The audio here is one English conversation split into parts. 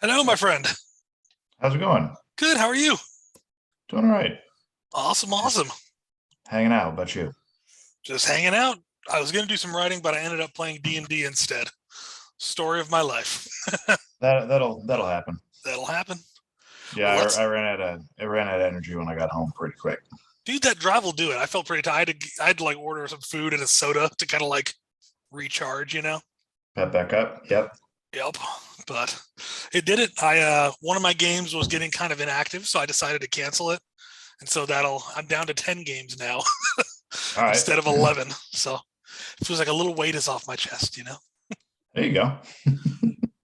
Hello, my friend. How's it going? Good. How are you? Doing all right. Awesome. Just Awesome. hanging out. How about you? Just hanging out. I was going to do some writing, but I ended up playing D&D instead. Story of my life. That'll happen. That'll happen. Yeah, Well, I let's, ran out of energy when I got home pretty quick. dude, that drive will do it. I felt pretty tired. I had to like order some food and a soda to kind of like recharge. Pep back up. Yep. Yep. But it did it. One of my games was getting kind of inactive, so I decided to cancel it. And so I'm down to 10 games now All right. instead of 11. So it feels like a little weight is off my chest. There you go.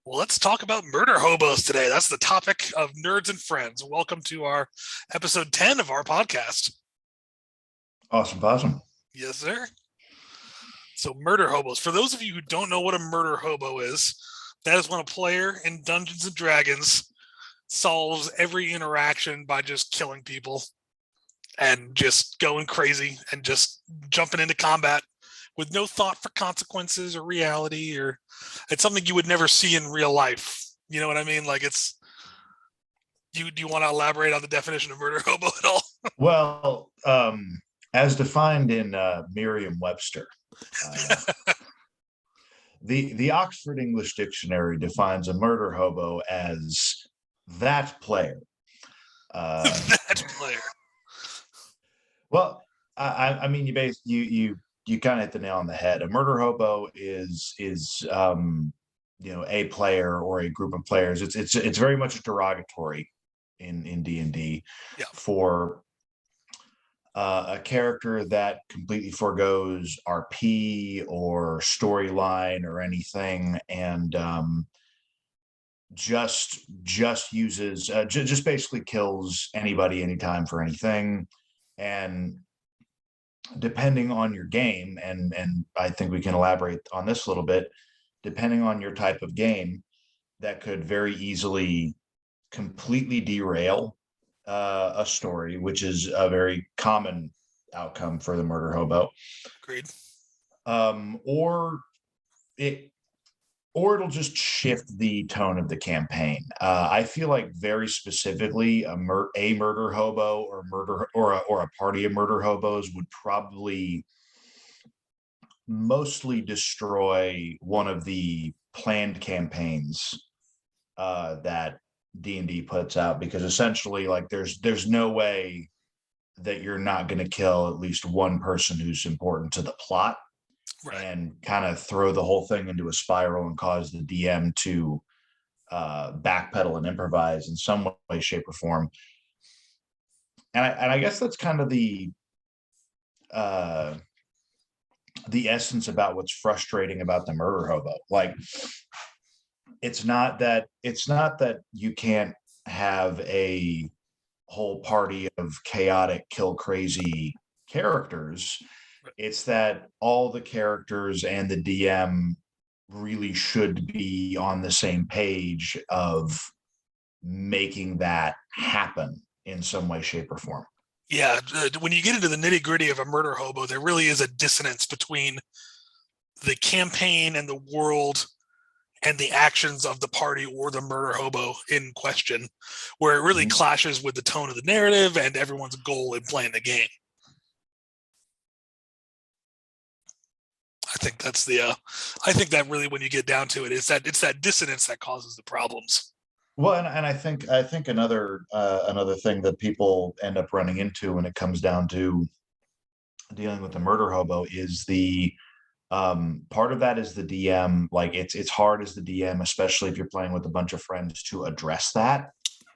Well, let's talk about murder hobos today. That's the topic of Nerds and Friends. Welcome to our episode 10 of our podcast. Awesome. Awesome. Yes, sir. So, murder hobos. For those of you who don't know what a murder hobo is, that is when a player in Dungeons and Dragons solves every interaction by just killing people and just going crazy and just jumping into combat with no thought for consequences or reality, or it's something you would never see in real life. You know what I mean? Like do you want to elaborate on the definition of murder hobo at all? Well, as defined in Merriam-Webster, uh, the Oxford English Dictionary defines a murder hobo as that player. That player. Well, I mean, you kind of hit the nail on the head. A murder hobo is a player or a group of players. It's very much derogatory in D&D Yeah. for a character that completely forgoes RP or storyline or anything, and just uses just basically kills anybody anytime for anything. And depending on your game, and I think we can elaborate on this a little bit, depending on your type of game, that could very easily completely derail a story, which is a very common outcome for the murder hobo. Agreed. Or it or it'll just shift the tone of the campaign. I feel like very specifically a murder hobo or a party of murder hobos would probably mostly destroy one of the planned campaigns that D&D puts out, because essentially, like, there's no way that you're not going to kill at least one person who's important to the plot, Right. and kind of throw the whole thing into a spiral and cause the DM to backpedal and improvise in some way, shape, or form. And I guess that's kind of uh, the essence about what's frustrating about the murder hobo. Like, it's not that you can't have a whole party of chaotic, kill crazy characters. It's that all the characters and the DM really should be on the same page of making that happen in some way, shape, or form. Yeah. When you get into the nitty gritty of a murder hobo, there really is a dissonance between the campaign and the world and the actions of the party or the murder hobo in question, where it really clashes with the tone of the narrative and everyone's goal in playing the game. I think that really, when you get down to it, it's that dissonance that causes the problems. Well, and I think another thing that people end up running into when it comes down to dealing with the murder hobo is the part of that is the DM. Like, it's hard as the DM, especially if you're playing with a bunch of friends, to address that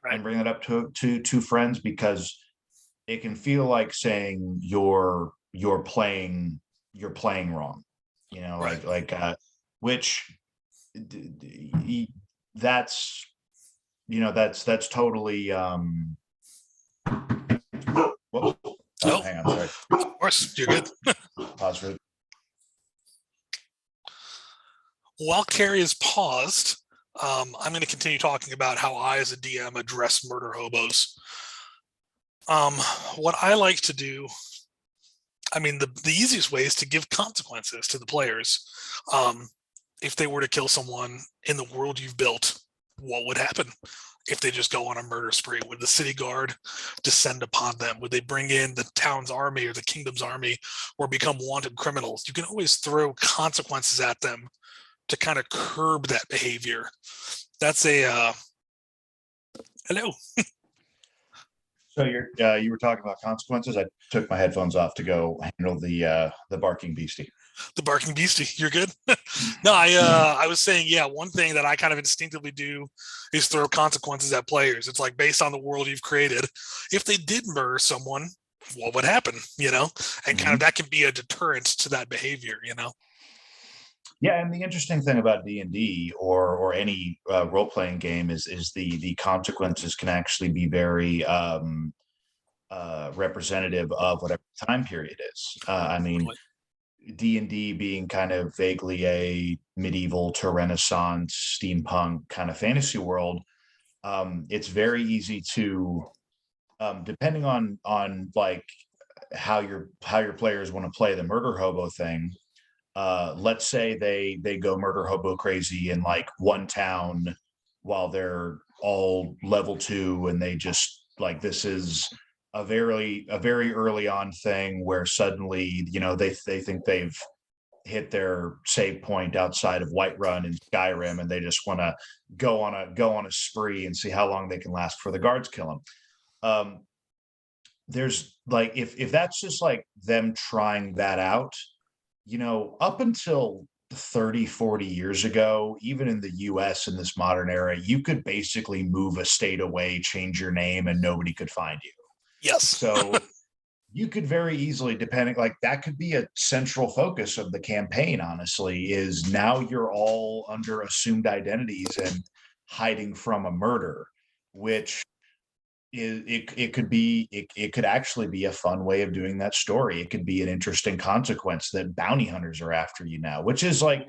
Right. and bring it up to friends, because it can feel like saying you're playing wrong, Right. which that's that's totally whoops. Oh, Hang on, sorry. Of course, you're good. Pause for While Carey is paused, I'm going to continue talking about how I, as a DM, address murder hobos. What I like to do, I mean, the easiest way is to give consequences to the players. If they were to kill someone in the world you've built, what would happen if they just go on a murder spree? Would the city guard descend upon them? Would they bring in the town's army or the kingdom's army, or become wanted criminals? You can always throw consequences at them to kind of curb that behavior. That's a hello. So you were talking about consequences. I took my headphones off to go handle the barking beastie. The barking beastie. You're good. No, I was saying, yeah, one thing that I kind of instinctively do is throw consequences at players. It's like, based on the world you've created, if they did murder someone, what would happen? And kind of that can be a deterrent to that behavior. Yeah, and the interesting thing about D&D or any role-playing game is the consequences can actually be very representative of whatever time period is. I mean, D&D being kind of vaguely a medieval to Renaissance steampunk kind of fantasy world, it's very easy to, depending on like how your players want to play the murder hobo thing. Let's say they go murder hobo crazy in like one town while they're all level 2, and they just like, this is a very early on thing where suddenly they think they've hit their save point outside of Whiterun and Skyrim, and they just want to go on a spree and see how long they can last before the guards kill them. There's like, if that's just like them trying that out, up until 30-40 years ago, even in the US in this modern era, you could basically move a state away, change your name, and nobody could find you. Yes. So you could very easily, depending, like that could be a central focus of the campaign, honestly, is now you're all under assumed identities and hiding from a murder, which it could actually be a fun way of doing that story. It could be an interesting consequence that bounty hunters are after you now, which is like,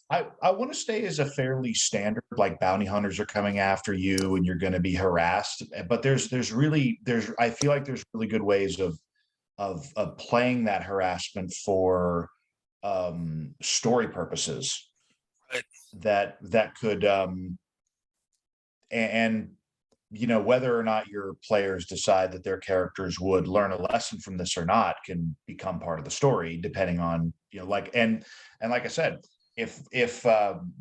I want to stay as a fairly standard, like bounty hunters are coming after you and you're going to be harassed. But I feel like there's really good ways of playing that harassment for story purposes. Right. That could and whether or not your players decide that their characters would learn a lesson from this or not can become part of the story, depending on like and like I said, if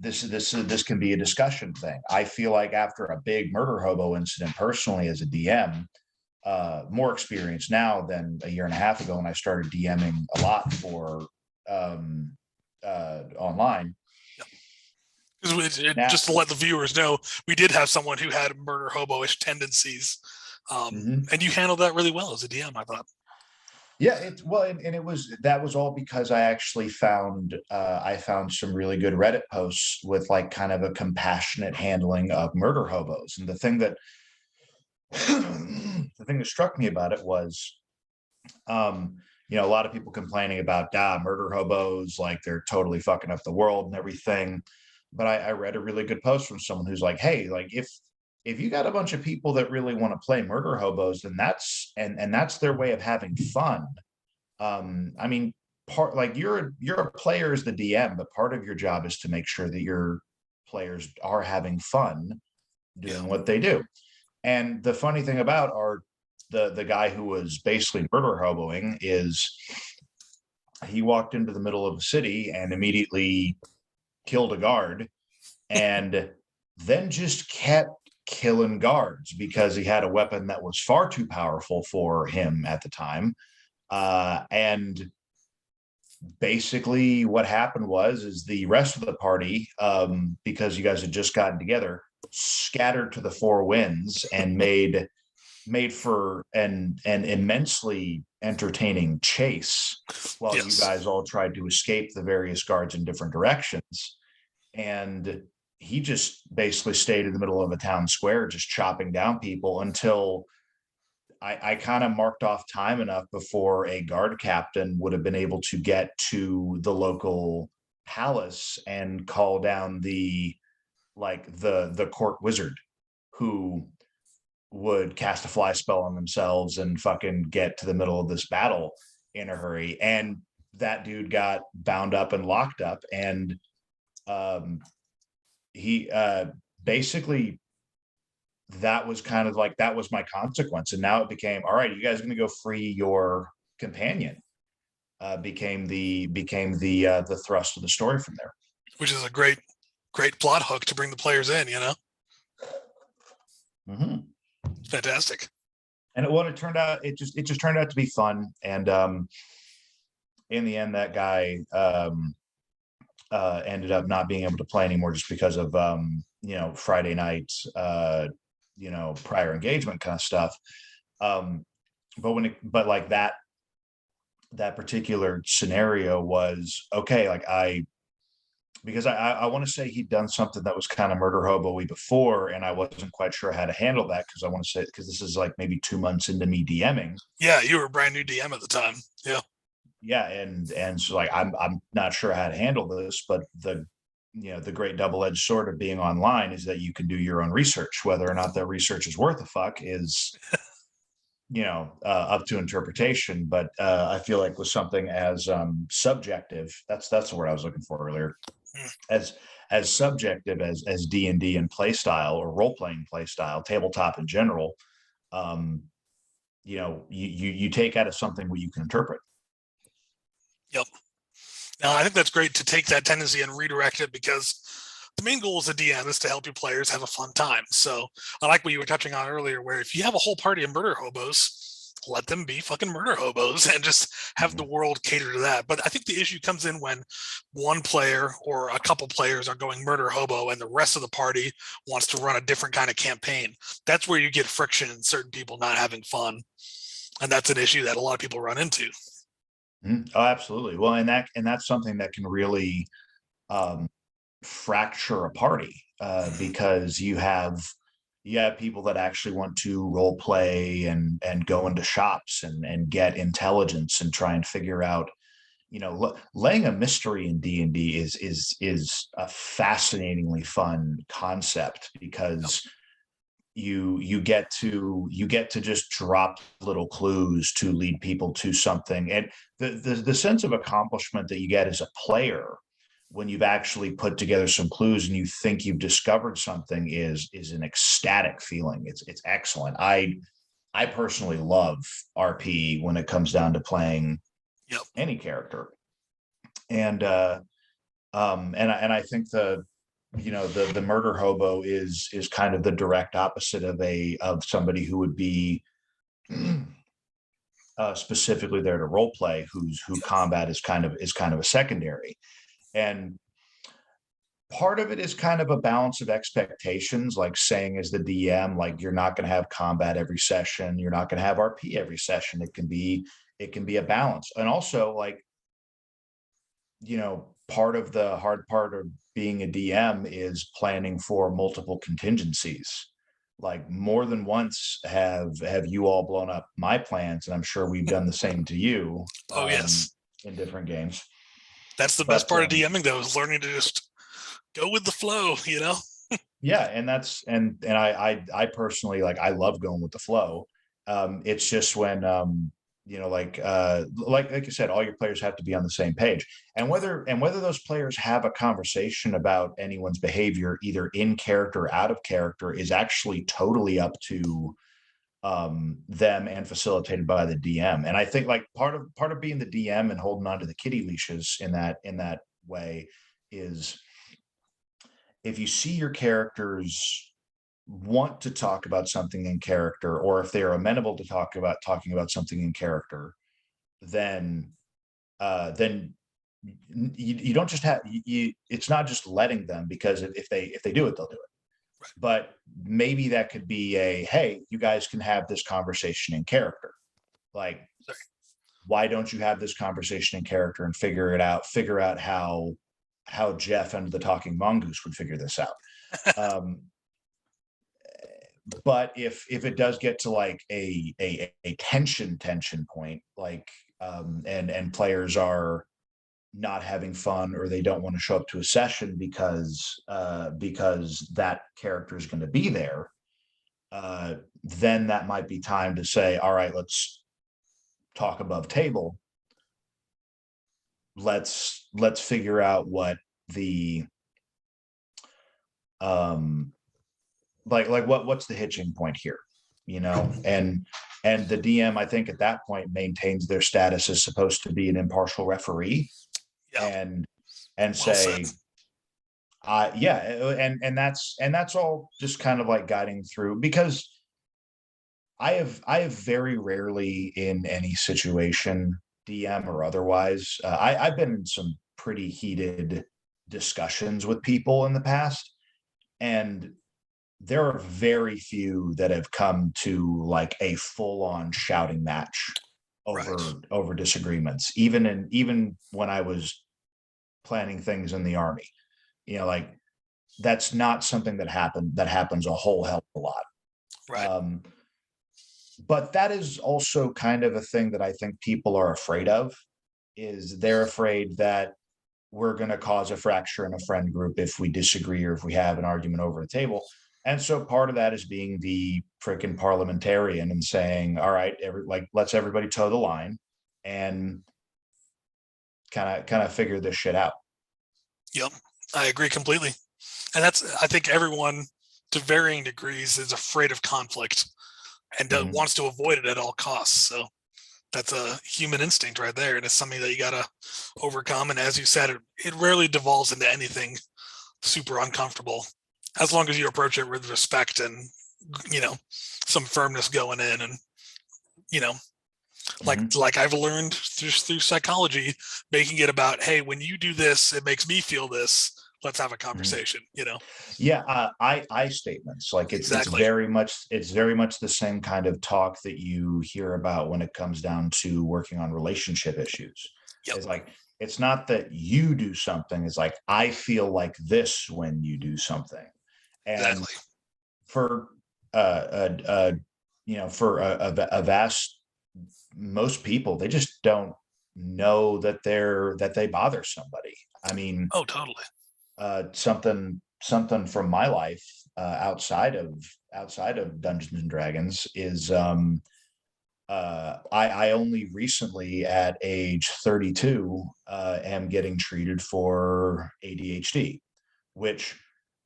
this can be a discussion thing. I feel like after a big murder hobo incident, personally as a DM, more experience now than a year and a half ago when I started DMing a lot for online. Just to let the viewers know, we did have someone who had murder hobo-ish tendencies, and you handled that really well as a DM, I thought. Yeah, that was all because I actually found some really good Reddit posts with like kind of a compassionate handling of murder hobos, and the thing that struck me about it was, a lot of people complaining about murder hobos, like they're totally fucking up the world and everything. But I read a really good post from someone who's like, hey, like if you got a bunch of people that really want to play murder hobos, then that's their way of having fun. I mean, part like you're a player as the DM, but part of your job is to make sure that your players are having fun doing what they do. And the funny thing about the guy who was basically murder hoboing is he walked into the middle of the city and immediately killed a guard, and then just kept killing guards because he had a weapon that was far too powerful for him at the time. And basically what happened is the rest of the party, because you guys had just gotten together, scattered to the four winds and made for an immensely entertaining chase while you guys all tried to escape the various guards in different directions. And he just basically stayed in the middle of a town square, just chopping down people until I kind of marked off time enough before a guard captain would have been able to get to the local palace and call down the court wizard, who would cast a fly spell on themselves and fucking get to the middle of this battle in a hurry. And that dude got bound up and locked up, and basically that was kind of like, that was my consequence. And now it became, all right, you guys are going to go free your companion. Became the thrust of the story from there. Which is a great plot hook to bring the players in, Mm-hmm. Fantastic. And it turned out, it just turned out to be fun. And in the end, that guy ended up not being able to play anymore just because of Friday nights, prior engagement kind of stuff. But like that particular scenario was okay. Like because I want to say he'd done something that was kind of Murder Hobo-y before, and I wasn't quite sure how to handle that, because I want to say, because this is like maybe 2 months into me DMing. Yeah, you were a brand new DM at the time. Yeah, and so like I'm not sure how to handle this, but the great double-edged sword of being online is that you can do your own research. Whether or not that research is worth a fuck is up to interpretation. But I feel like with something as subjective, that's the word I was looking for earlier, as subjective as D&D and play style, or role-playing play style, tabletop in general, you take out of something what you can interpret. Yep. Now, I think that's great to take that tendency and redirect it, because the main goal as a DM is to help your players have a fun time. So I like what you were touching on earlier, where if you have a whole party of murder hobos, let them be fucking murder hobos and just have the world cater to that. But I think the issue comes in when one player or a couple players are going murder hobo and the rest of the party wants to run a different kind of campaign. That's where you get friction and certain people not having fun. And that's an issue that a lot of people run into. Oh, absolutely. Well, and that's something that can really fracture a party, because you have people that actually want to role play and go into shops and get intelligence and try and figure out, laying a mystery in D&D is a fascinatingly fun concept, because you get to just drop little clues to lead people to something, and the sense of accomplishment that you get as a player when you've actually put together some clues and you think you've discovered something is an ecstatic feeling. It's excellent. I personally love RP when it comes down to playing any character, and I think the murder hobo is kind of the direct opposite of somebody who would be specifically there to role play, who combat is kind of a secondary. And part of it is kind of a balance of expectations, like saying as the DM, like, you're not going to have combat every session, you're not going to have RP every session. It can be a balance. And also, like, part of the hard part of being a DM is planning for multiple contingencies. Like, more than once have you all blown up my plans, and I'm sure we've done the same to you. Oh, yes. In different games. That's the best part of DMing, though, is learning to just go with the flow, Yeah, and that's and I personally, like, I love going with the flow. It's just when like you said, all your players have to be on the same page, and whether those players have a conversation about anyone's behavior, either in character or out of character, is actually totally up to them and facilitated by the DM. And I think, like, part of being the DM and holding on to the kitty leashes in that way is, if you see your characters want to talk about something in character, or if they are amenable to talking about something in character, then you don't just have it's not just letting them, because if they do it, they'll do it. Right. But maybe that could be hey, you guys can have this conversation in character. Like, why don't you have this conversation in character and figure out how Jeff and the talking mongoose would figure this out. But if it does get to like a tension point, like, and players are not having fun, or they don't want to show up to a session because that character is going to be there, then that might be time to say, all right, let's talk above table. Let's figure out what the what's the hitching point here, and the DM, I think at that point maintains their status as supposed to be an impartial referee, Yeah. and Well say, said. and that's all just kind of like guiding through, because I have very rarely in any situation, DM or otherwise, I've been in some pretty heated discussions with people in the past, and there are very few that have come to like a full-on shouting match over Right. over disagreements, even when I was planning things in the army. Like, that's not something that happens a whole hell of a lot. Right. But that is also kind of a thing that I think people are afraid of, is they're afraid that we're going to cause a fracture in a friend group if we disagree or if we have an argument over the table. And so part of that is being the freaking parliamentarian and saying, all right, let's everybody toe the line and kind of figure this shit out. Yep. I agree completely. And I think everyone to varying degrees is afraid of conflict and Mhm. wants to avoid it at all costs. So that's a human instinct right there. And it's something that you got to overcome. And as you said, it rarely devolves into anything super uncomfortable, as long as you approach it with respect and, some firmness going in. And, Mhm. like I've learned through psychology, making it about, hey, when you do this, it makes me feel this. Let's have a Mhm. conversation, Yeah, I statements, like it's Exactly. very much the same kind of talk that you hear about when it comes down to working on relationship issues. Yep. It's like, it's not that you do something, it's like, I feel like this when you do something. And Exactly. for for a vast most people, they just don't know that they bother somebody. I mean, Oh, totally. something from my life, outside of Dungeons and Dragons, is I only recently at age 32 am getting treated for ADHD, which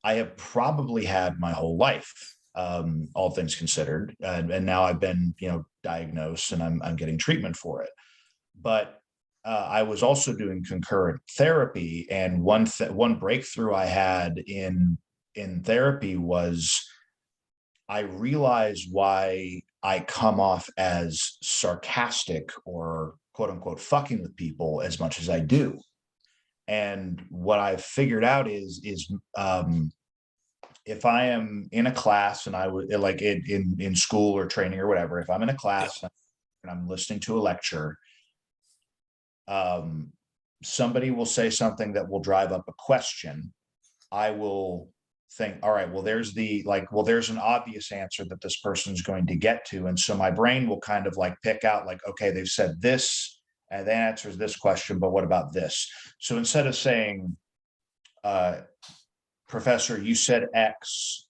I have probably had my whole life, all things considered, and now I've been diagnosed, and I'm getting treatment for it. But I was also doing concurrent therapy, and one breakthrough I had in therapy was I realized why I come off as sarcastic or quote unquote fucking with people as much as I do. And what I've figured out is if I am in a class, and I would like in school or training or whatever, if I'm in a Yep. class and I'm listening to a lecture, um, somebody will say something that will drive up a question. I will think, all right, well, there's an obvious answer that this person's going to get to. And so my brain will kind of like pick out, like, okay, they've said this and that answers this question, but what about this? So instead of saying, uh, Professor, you said X,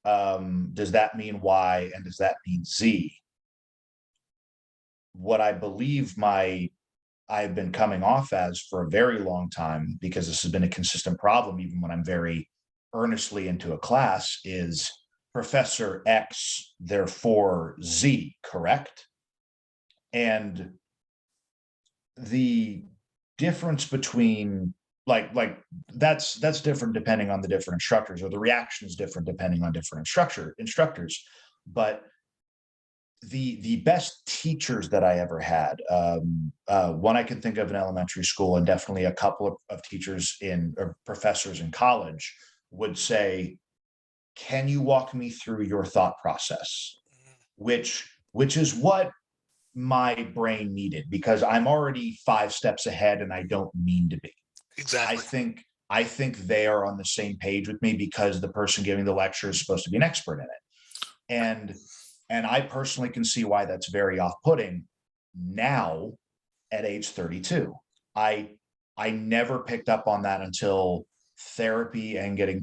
does that mean Y? And does that mean Z? What I believe I've been coming off as for a very long time, because this has been a consistent problem, even when I'm very earnestly into a class, is Professor X, therefore Z, correct? And the difference between that's different depending on the different instructors, or the reaction is different depending on different instructors. But the best teachers that I ever had, one I can think of in elementary school, and definitely a couple of teachers or professors in college, would say, "Can you walk me through your thought process?" Which is what my brain needed, because I'm already 5 steps ahead and I don't mean to be. I Exactly. think I think they are on the same page with me, because the person giving the lecture is supposed to be an expert in it. And I personally can see why that's very off-putting now at age 32. I I never picked up on that until therapy and getting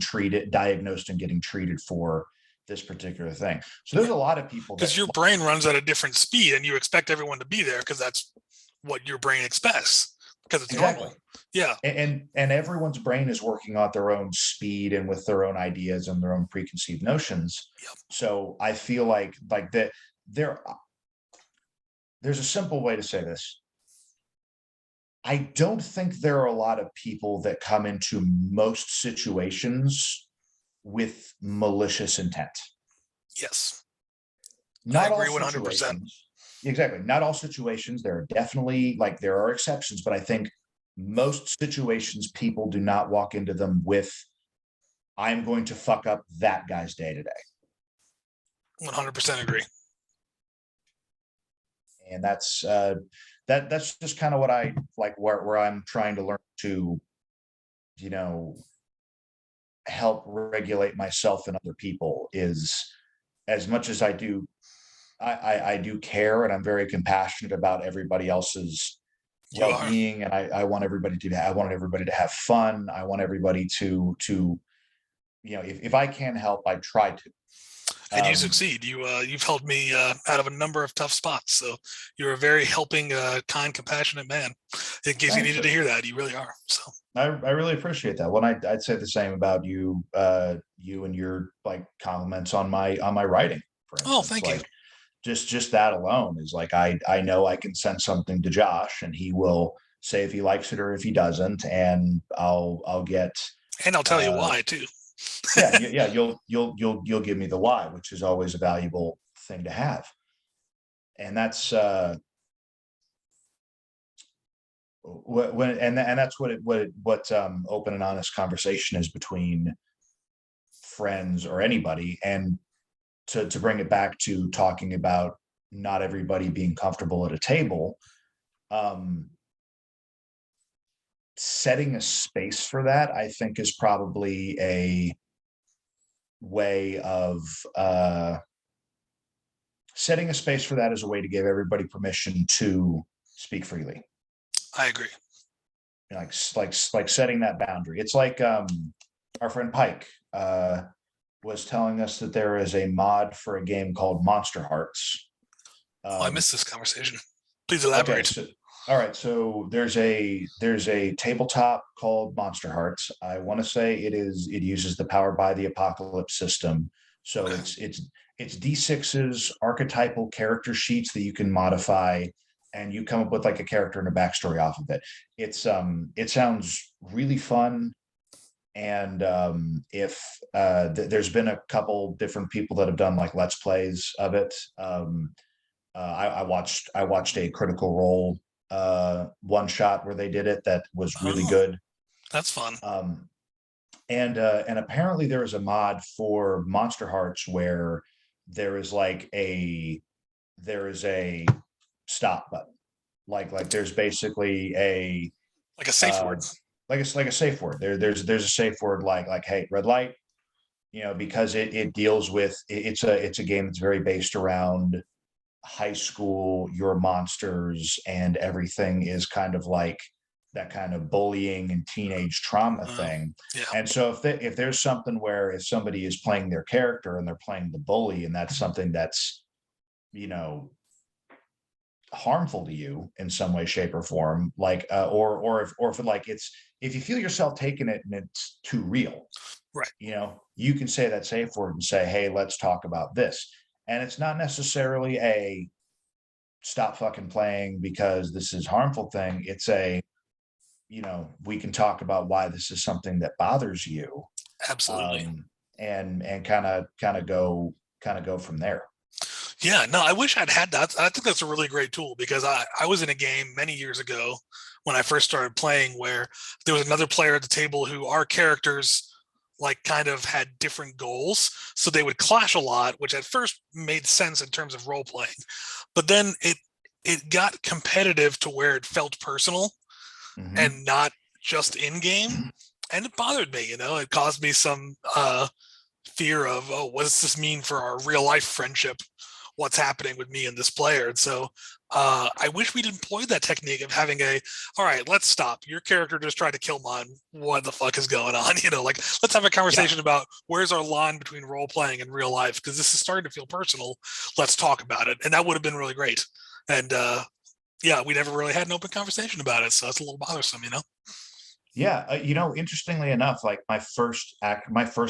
diagnosed and getting treated for this particular thing. So there's a lot of people that Because your brain runs at a different speed and you expect everyone to be there because that's what your brain expects. because it's Exactly. normal. Yeah. And everyone's brain is working at their own speed and with their own ideas and their own preconceived notions. Yep. So I feel like that there's a simple way to say this. I don't think there are a lot of people that come into most situations with malicious intent. Yes. Not all agree 100%. situations. Exactly. Not all situations. There are definitely, like, there are exceptions, but I think most situations people do not walk into them with, I'm going to fuck up that guy's day today. 100% agree. And that's just kind of what I like, where I'm trying to learn to, you know, help regulate myself and other people, is as much as I do, I do care, and I'm very compassionate about everybody else's well-being, and I want everybody to have fun. I want everybody to if I can help, I try to. And you succeed. You've helped me out of a number of tough spots. So you're a very helping, kind, compassionate man. In case you needed to hear that, you really are. So I really appreciate that. Well, I'd say the same about you, you and your like compliments on my writing. For instance. Oh, thank you. Just that alone is like, I know I can send something to Josh, and he will say if he likes it or if he doesn't, and I'll get. And I'll tell you why too. yeah, you'll give me the why, which is always a valuable thing to have. And that's that's what open and honest conversation is between friends or anybody. And to bring it back to talking about not everybody being comfortable at a table, setting a space for that, I think, is probably a way of setting a space for that is a way to give everybody permission to speak freely. I agree. Like setting that boundary. It's like our friend Pike was telling us that there is a mod for a game called Monster Hearts. I missed this conversation. Please elaborate. Okay, all right, so there's a tabletop called Monster Hearts. I want to say it uses the Powered by the Apocalypse system. So okay. It's D6's archetypal character sheets that you can modify, and you come up with like a character and a backstory off of it. It sounds really fun. And if there's been a couple different people that have done like Let's Plays of it. I watched a Critical Role one shot where they did it that was really good. That's fun. And apparently there is a mod for Monster Hearts where there is a stop button. Like there's basically a safe word. Like a safe word. There's a safe word like, hey, red light, because it deals with, it's a game that's very based around high school, your monsters, and everything is kind of like that kind of bullying and teenage trauma thing. Yeah. And so if there's something where if somebody is playing their character and they're playing the bully, and that's something that's, harmful to you in some way, shape, or form, like or if like if you feel yourself taking it and it's too real, right? You can say that safe word and say, hey, let's talk about this. And it's not necessarily a stop fucking playing because this is harmful thing. It's a, we can talk about why this is something that bothers you. Absolutely. And kind of go from there. Yeah, no, I wish I'd had that. I think that's a really great tool, because I was in a game many years ago when I first started playing where there was another player at the table who our characters like kind of had different goals. So they would clash a lot, which at first made sense in terms of role playing. But then it got competitive to where it felt personal and not just in game. And it bothered me, it caused me some fear of, what does this mean for our real life friendship? What's happening with me and this player? And so I wish we'd employed that technique of having all right, let's stop. Your character just tried to kill mine. What the fuck is going on? Let's have a conversation about where's our line between role playing and real life, because this is starting to feel personal. Let's talk about it. And that would have been really great. And Yeah, we never really had an open conversation about it, so it's a little bothersome, you know. Yeah, interestingly enough, like my first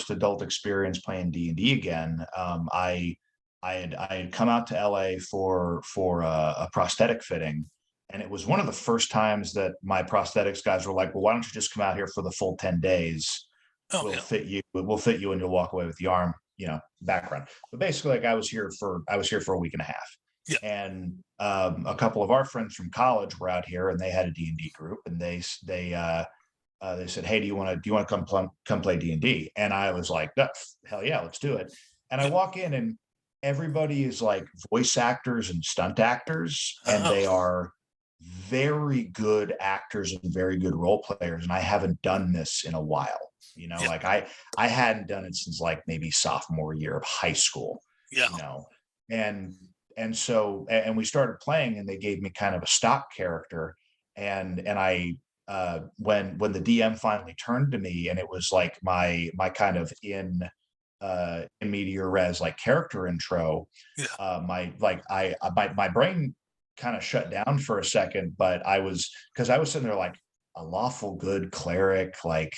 adult experience playing D&D again, I had come out to LA for a prosthetic fitting, and it was one of the first times that my prosthetics guys were like, "Well, why don't you just come out here for the full 10 days? Oh yeah, We'll fit you, and you'll walk away with the arm, background." But basically, like I was here for a week and a half, yeah. and a couple of our friends from college were out here, and they had a D&D group, and they said, "Hey, do you want to come play D&D?" And I was like, "Hell yeah, let's do it." And I Yeah. walk in, and everybody is like voice actors and stunt actors, and Oh, they are very good actors and very good role players. And I haven't done this in a while. yeah, Like I hadn't done it since like maybe sophomore year of high school, yeah. you know. And and we started playing, and they gave me kind of a stock character, and I when the DM finally turned to me, and it was like my kind of in media res like character intro, Yeah. my brain kind of shut down for a second, but because I was sitting there like, a lawful good cleric, like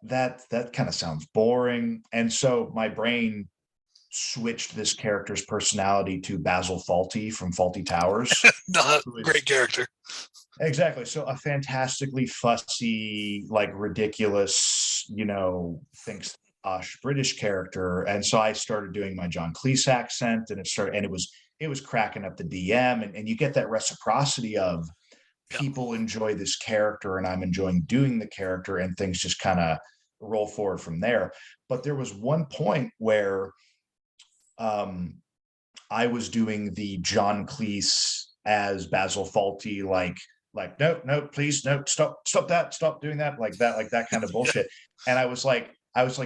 that kind of sounds boring, and so my brain switched this character's personality to Basil Fawlty from Fawlty Towers, No, who great is character. exactly. So a fantastically fussy, like ridiculous, thinks posh British character. And so I started doing my John Cleese accent, and it was cracking up the DM, and you get that reciprocity of Yeah. people enjoy this character, and I'm enjoying doing the character, and things just kind of roll forward from there. But there was one point where um I was doing the John Cleese as Basil Fawlty, no, no, please, no, stop that, stop doing that, like that kind of Yeah. bullshit. And I was like,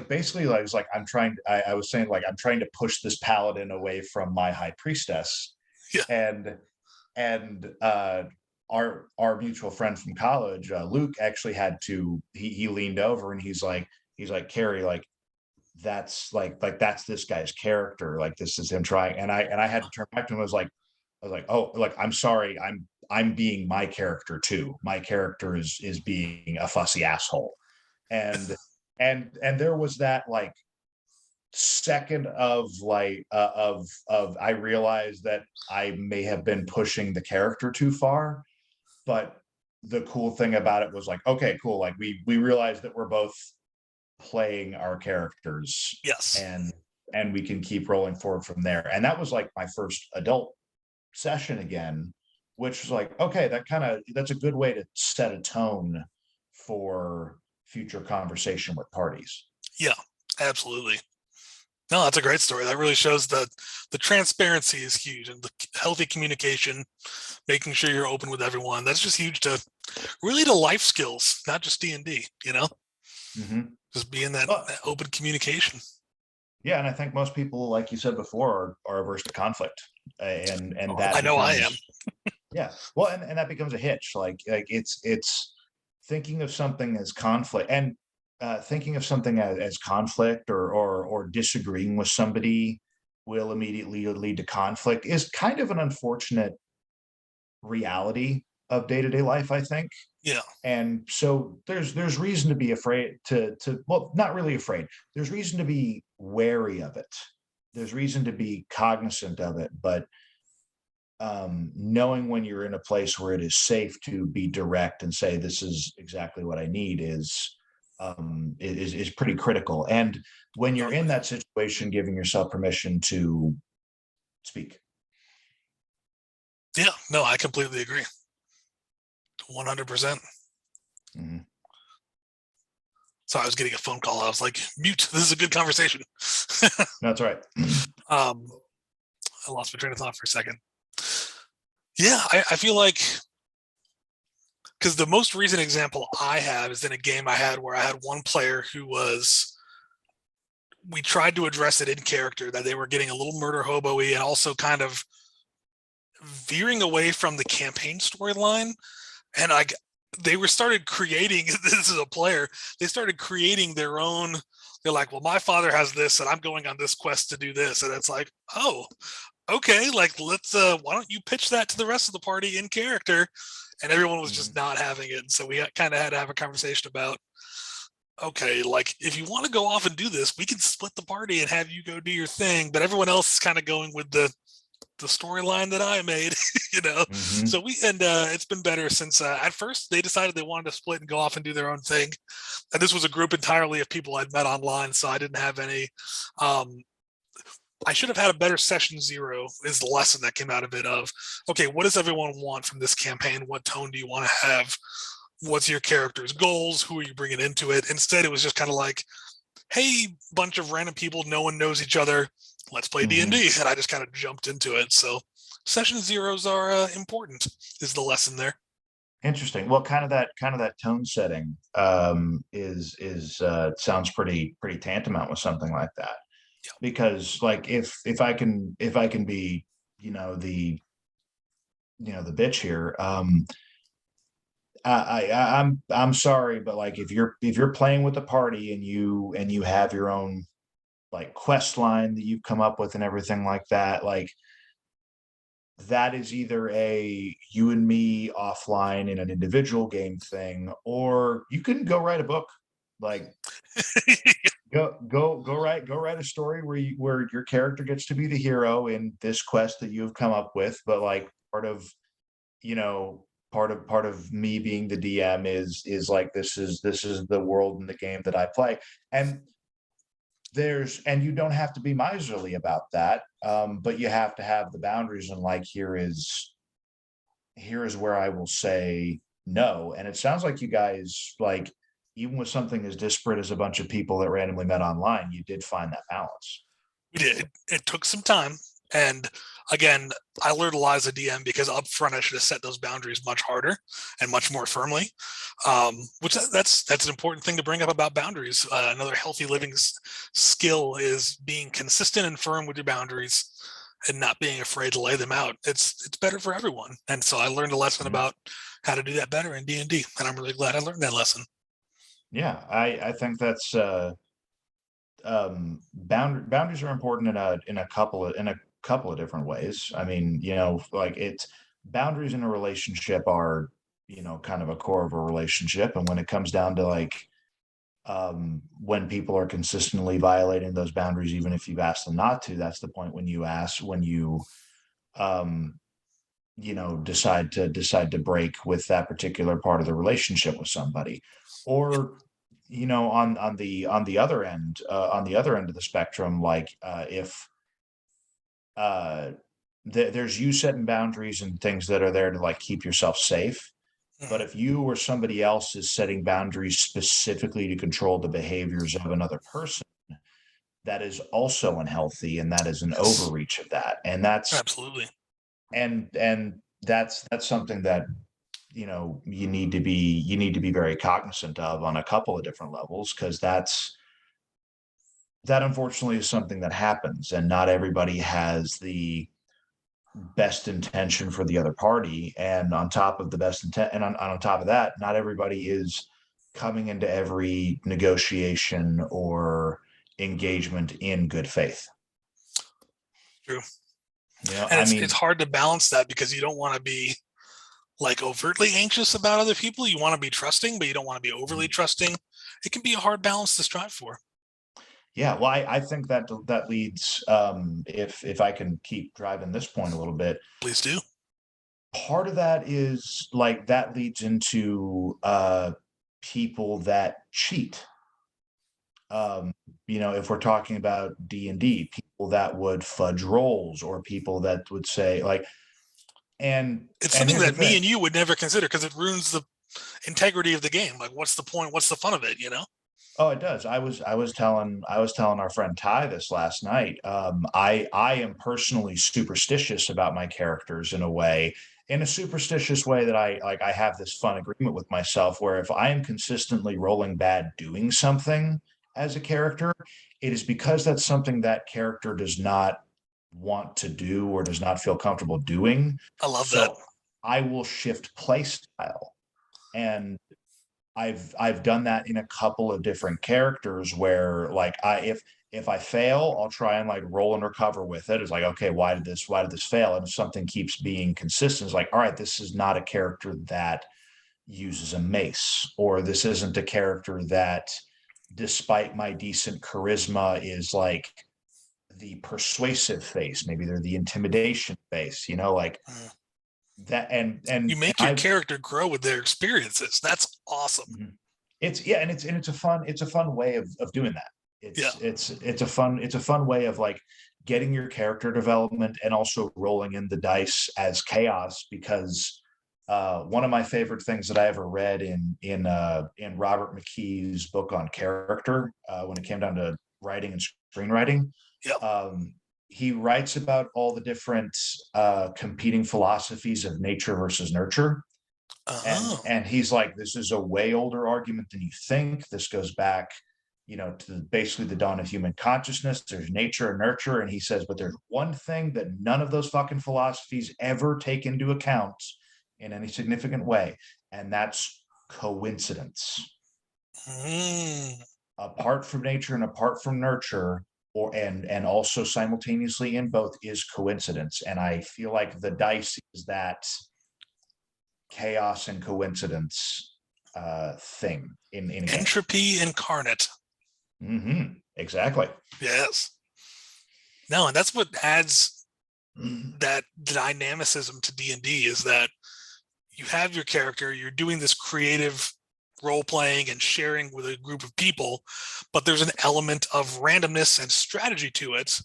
basically, I was like, I was saying, like, I'm trying to push this paladin away from my high priestess. Yeah. And, and our mutual friend from college, Luke, actually he leaned over, and he's like, "Carey, like, that's that's this guy's character, like this is him trying." And I had to turn back to him. I was like, "Oh, like, I'm sorry, I'm being my character too. My character is being a fussy asshole." And and there was that like second of I realized that I may have been pushing the character too far. But the cool thing about it was like, okay, cool, like we realized that we're both playing our characters, Yes. and we can keep rolling forward from there. And that was like my first adult session again, which was like, okay, that's a good way to set a tone for future conversation with parties. Yeah. Absolutely. No, that's a great story. That really shows that the transparency is huge, and the healthy communication, making sure you're open with everyone. That's just huge to really to life skills, not just D&D, you know, Mm-hmm. just being that, Well, that open communication. yeah, and I think most people, like you said before, are averse to conflict, and Oh, I that know I am. becomes, yeah, well, and that becomes a hitch. Like it's thinking of something as conflict, and thinking of something as conflict, or disagreeing with somebody will immediately lead to conflict, is kind of an unfortunate reality of day-to-day life, I think. Yeah. And so there's reason to be afraid, to well, not really afraid. There's reason to be wary of it. There's reason to be cognizant of it, but knowing when you're in a place where it is safe to be direct and say, this is exactly what I need, is pretty critical. And when you're in Totally. that situation, giving yourself permission to speak. Yeah. No, I completely agree. 100%. Mhm. So I was getting a phone call. I was like, mute. This is a good conversation. That's right. I lost my train of thought for a second. Yeah, I feel like, because the most recent example I have is in a game I had where I had one player who was, we tried to address it in character, that they were getting a little murder hobo-y and also kind of veering away from the campaign storyline. And they were started creating, this is a player, they started creating their own. They're like, well, my father has this and I'm going on this quest to do this. And it's like, oh, okay, like let's why don't you pitch that to the rest of the party in character? And everyone was just not having it. And so we kind of had to have a conversation about, okay, like if you want to go off and do this, we can split the party and have you go do your thing, but everyone else is kind of going with the storyline that I made, you know. So it's been better since at first they decided they wanted to split and go off and do their own thing, and this was a group entirely of people I'd met online, so I didn't have any. I should have had a better session 0 is the lesson that came out of it of, okay, what does everyone want from this campaign? What tone do you want to have? What's your character's goals? Who are you bringing into it? Instead, it was just kind of like, hey, bunch of random people, no one knows each other. Let's play D&D. And I just kind of jumped into it. So session 0s are important is the lesson there. Interesting. Well, kind of that tone setting is sounds pretty tantamount with something like that. Yeah. Because like if I can be, the bitch here, I'm sorry, but like if you're playing with the party and you have your own like quest line that you've come up with and everything like that, like that is either a you and me offline in an individual game thing, or you can go write a book. Like go write a story where your character gets to be the hero in this quest that you've come up with, but like part of me being the DM is like this is the world and the game that I play. And you don't have to be miserly about that, but you have to have the boundaries, and like here is where I will say no. And it sounds like you guys, like, even with something as disparate as a bunch of people that randomly met online, you did find that balance. We did. It took some time. And again, I learned a lot as a DM because up front I should have set those boundaries much harder and much more firmly. Which that's an important thing to bring up about boundaries. Another healthy living skill is being consistent and firm with your boundaries and not being afraid to lay them out. It's better for everyone. And so I learned a lesson about how to do that better in D&D, and I'm really glad I learned that lesson. Yeah, I think that's boundaries are important in a couple of different ways. I mean, like it's boundaries in a relationship are, kind of a core of a relationship. And when it comes down to like when people are consistently violating those boundaries, even if you've asked them not to, that's the point when you decide to break with that particular part of the relationship with somebody. Or on the other end of the spectrum, like if there's you setting boundaries and things that are there to like keep yourself safe, but if you or somebody else is setting boundaries specifically to control the behaviors of another person, that is also unhealthy, and that is an overreach of that. And that's absolutely, and that's something that you need to be very cognizant of on a couple of different levels, because that unfortunately is something that happens, and not everybody has the best intention for the other party. And on top of the best intent, and on top of that, not everybody is coming into every negotiation or engagement in good faith. True. And it's hard to balance that because you don't want to be like overtly anxious about other people. You want to be trusting, but you don't want to be overly trusting. It can be a hard balance to strive for. Yeah, well, I think that leads, if I can keep driving this point a little bit. Please do. Part of that is like that leads into people that cheat. If we're talking about D&D, people that would fudge rolls, or people that would say like, and it's something that me and you would never consider because it ruins the integrity of the game. Like, what's the point? What's the fun of it? Oh, it does. I was telling our friend Ty this last night. I am personally superstitious about my characters in a superstitious way that I have this fun agreement with myself where if I am consistently rolling bad doing something as a character, it is because that's something that character does not want to do or does not feel comfortable doing. I love that. I will shift play style, and I've done that in a couple of different characters where like If I fail, I'll try and like roll and recover with it. It's like, okay, why did this fail? And if something keeps being consistent, it's like, all right, this is not a character that uses a mace, or this isn't a character that, despite my decent charisma, is like the persuasive face. Maybe they're the intimidation face, like that. And you make your I character grow with their experiences. That's awesome. It's yeah, and it's a fun way of doing that. Yeah. It's a fun way of like getting your character development and also rolling in the dice as chaos, because one of my favorite things that I ever read in Robert McKee's book on character, when it came down to writing and screenwriting, Yep. he writes about all the different competing philosophies of nature versus nurture. Oh. And he's like, this is a way older argument than you think. This goes back, to basically the dawn of human consciousness. There's nature and nurture. And he says, but there's one thing that none of those fucking philosophies ever take into account in any significant way, and that's coincidence. Mm. Apart from nature and apart from nurture, and also simultaneously in both, is coincidence. And I feel like the dice is that chaos and coincidence thing in a game. Entropy incarnate. Exactly. Yes. No, and that's what adds that dynamicism to D&D, is that you have your character, you're doing this creative role playing and sharing with a group of people, but there's an element of randomness and strategy to it,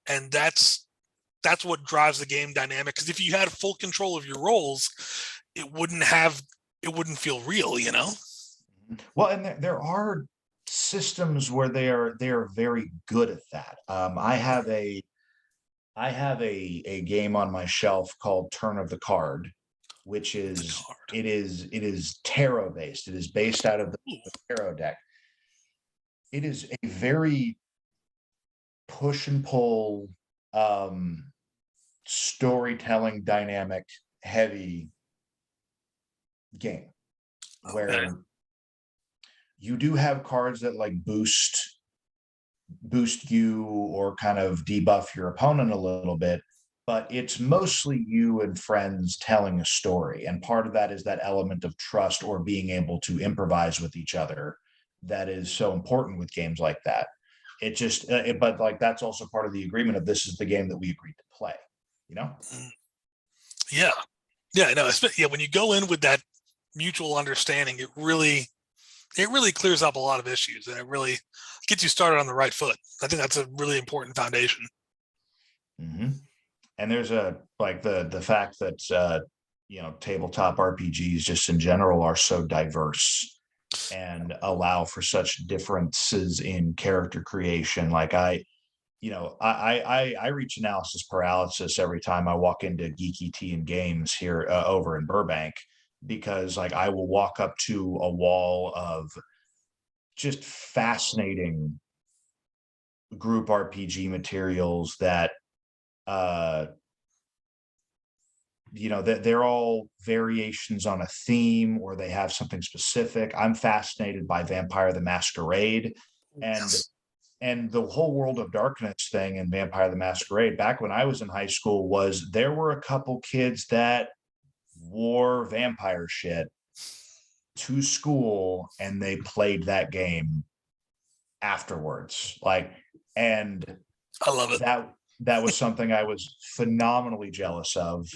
and that's what drives the game dynamic. Because if you had full control of your roles, it wouldn't feel real, Well, and there are systems where they are very good at that. I have a game on my shelf called Turn of the Card, which is it is tarot based. It is based out of the tarot deck. It is a very push and pull, storytelling dynamic heavy game, where you do have cards that like boost you or kind of debuff your opponent a little bit, but it's mostly you and friends telling a story. And part of that is that element of trust, or being able to improvise with each other, that is so important with games like that. It just but like that's also part of the agreement of, this is the game that we agreed to play. Yeah. No, when you go in with that mutual understanding, it really clears up a lot of issues, and it really gets you started on the right foot. I think that's a really important foundation. And there's the fact that tabletop RPGs just in general are so diverse and allow for such differences in character creation. Like I reach analysis paralysis every time I walk into Geeky Tea and Games here over in Burbank, because like I will walk up to a wall of just fascinating group RPG materials that that they're all variations on a theme, or they have something specific. I'm fascinated by Vampire the Masquerade, and the whole World of Darkness thing in Vampire the Masquerade. Back when I was in high school, there were a couple kids that wore vampire shit to school, and they played that game afterwards. And I love it. That was something I was phenomenally jealous of,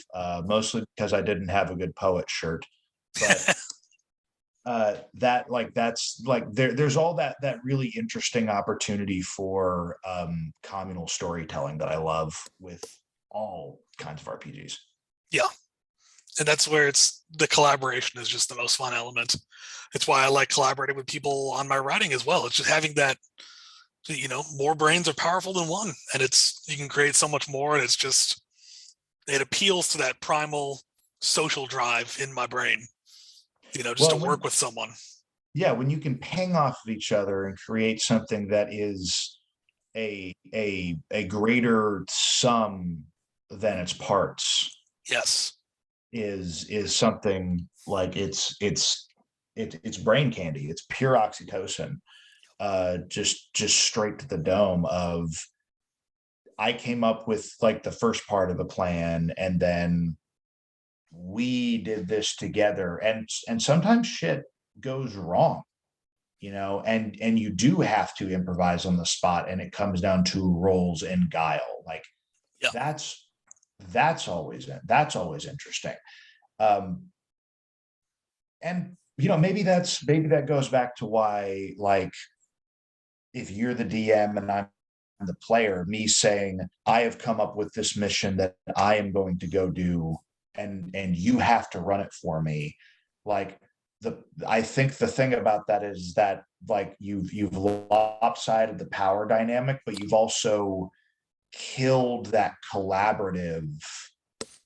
mostly because I didn't have a good poet shirt. But there's all that really interesting opportunity for communal storytelling that I love with all kinds of RPGs. Yeah. And that's where the collaboration is just the most fun element. It's why I like collaborating with people on my writing as well. It's just having that, more brains are powerful than one, and you can create so much more. And it appeals to that primal social drive in my brain, to work with someone. Yeah. When you can ping off of each other and create something that is a greater sum than its parts. Yes. Is something like it's brain candy. It's pure oxytocin. just straight to the dome of, I came up with like the first part of the plan, and then we did this together, and sometimes shit goes wrong, and you do have to improvise on the spot, and it comes down to roles and guile. Like Yeah. that's always interesting. um and maybe that goes back to why, like, if you're the DM and I'm the player, me saying, I have come up with this mission that I am going to go do, and you have to run it for me. Like, I think the thing about that is that, like, you've lopsided the power dynamic, but you've also killed that collaborative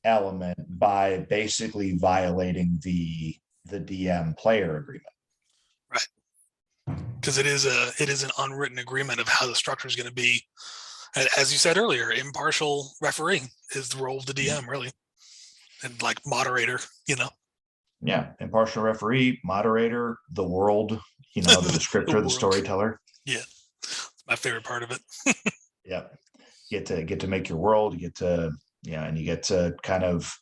element by basically violating the DM player agreement. Right. Because it is an unwritten agreement of how the structure is going to be. And as you said earlier, impartial referee is the role of the DM, really, and like moderator. Yeah, impartial referee, moderator, the world, the descriptor, the storyteller. Yeah, my favorite part of it. Yeah, get to make your world. You get to and you get to kind of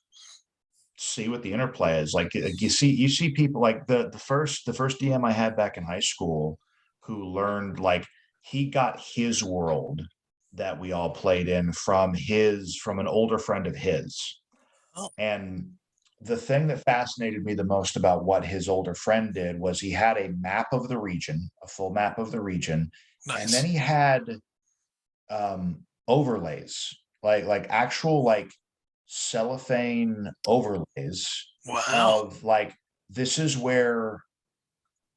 see what the interplay is. Like, you see people like the first DM I had back in high school, who learned, like, he got his world that we all played in from an older friend of his. Oh. And the thing that fascinated me the most about what his older friend did was he had a map of the region, a full map of the region. Nice. And then he had overlays, like actual, like, cellophane overlays. Wow. Of, like, this is where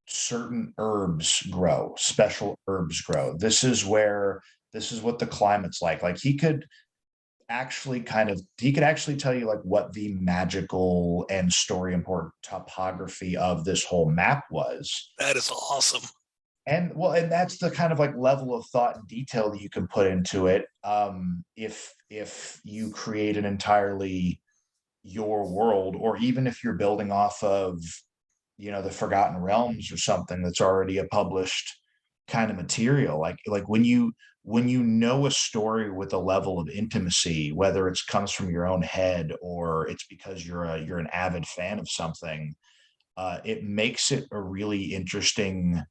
certain herbs grow, special herbs grow. This is what the climate's like. Like, he could actually tell you, like, what the magical and story important topography of this whole map was. That is awesome. And that's the kind of, like, level of thought and detail that you can put into it. If you create an entirely your world, or even if you're building off of, the Forgotten Realms or something that's already a published kind of material, like when you know a story with a level of intimacy, whether it comes from your own head or it's because you're an avid fan of something, it makes it a really interesting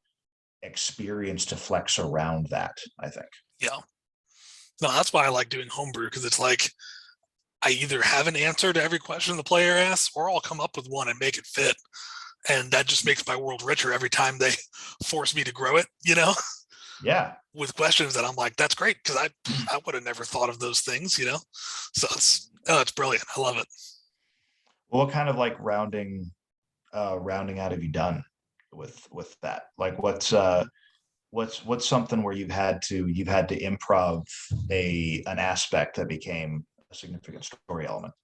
experience to flex around that, I think. Yeah. No, that's why I like doing homebrew, because it's like I either have an answer to every question the player asks, or I'll come up with one and make it fit. And that just makes my world richer every time they force me to grow it, Yeah. with questions that I'm like, that's great, because I would have never thought of those things, So it's brilliant. I love it. What kind of, like, rounding out have you done with that? Like, what's something where you've had to improv an aspect that became a significant story element?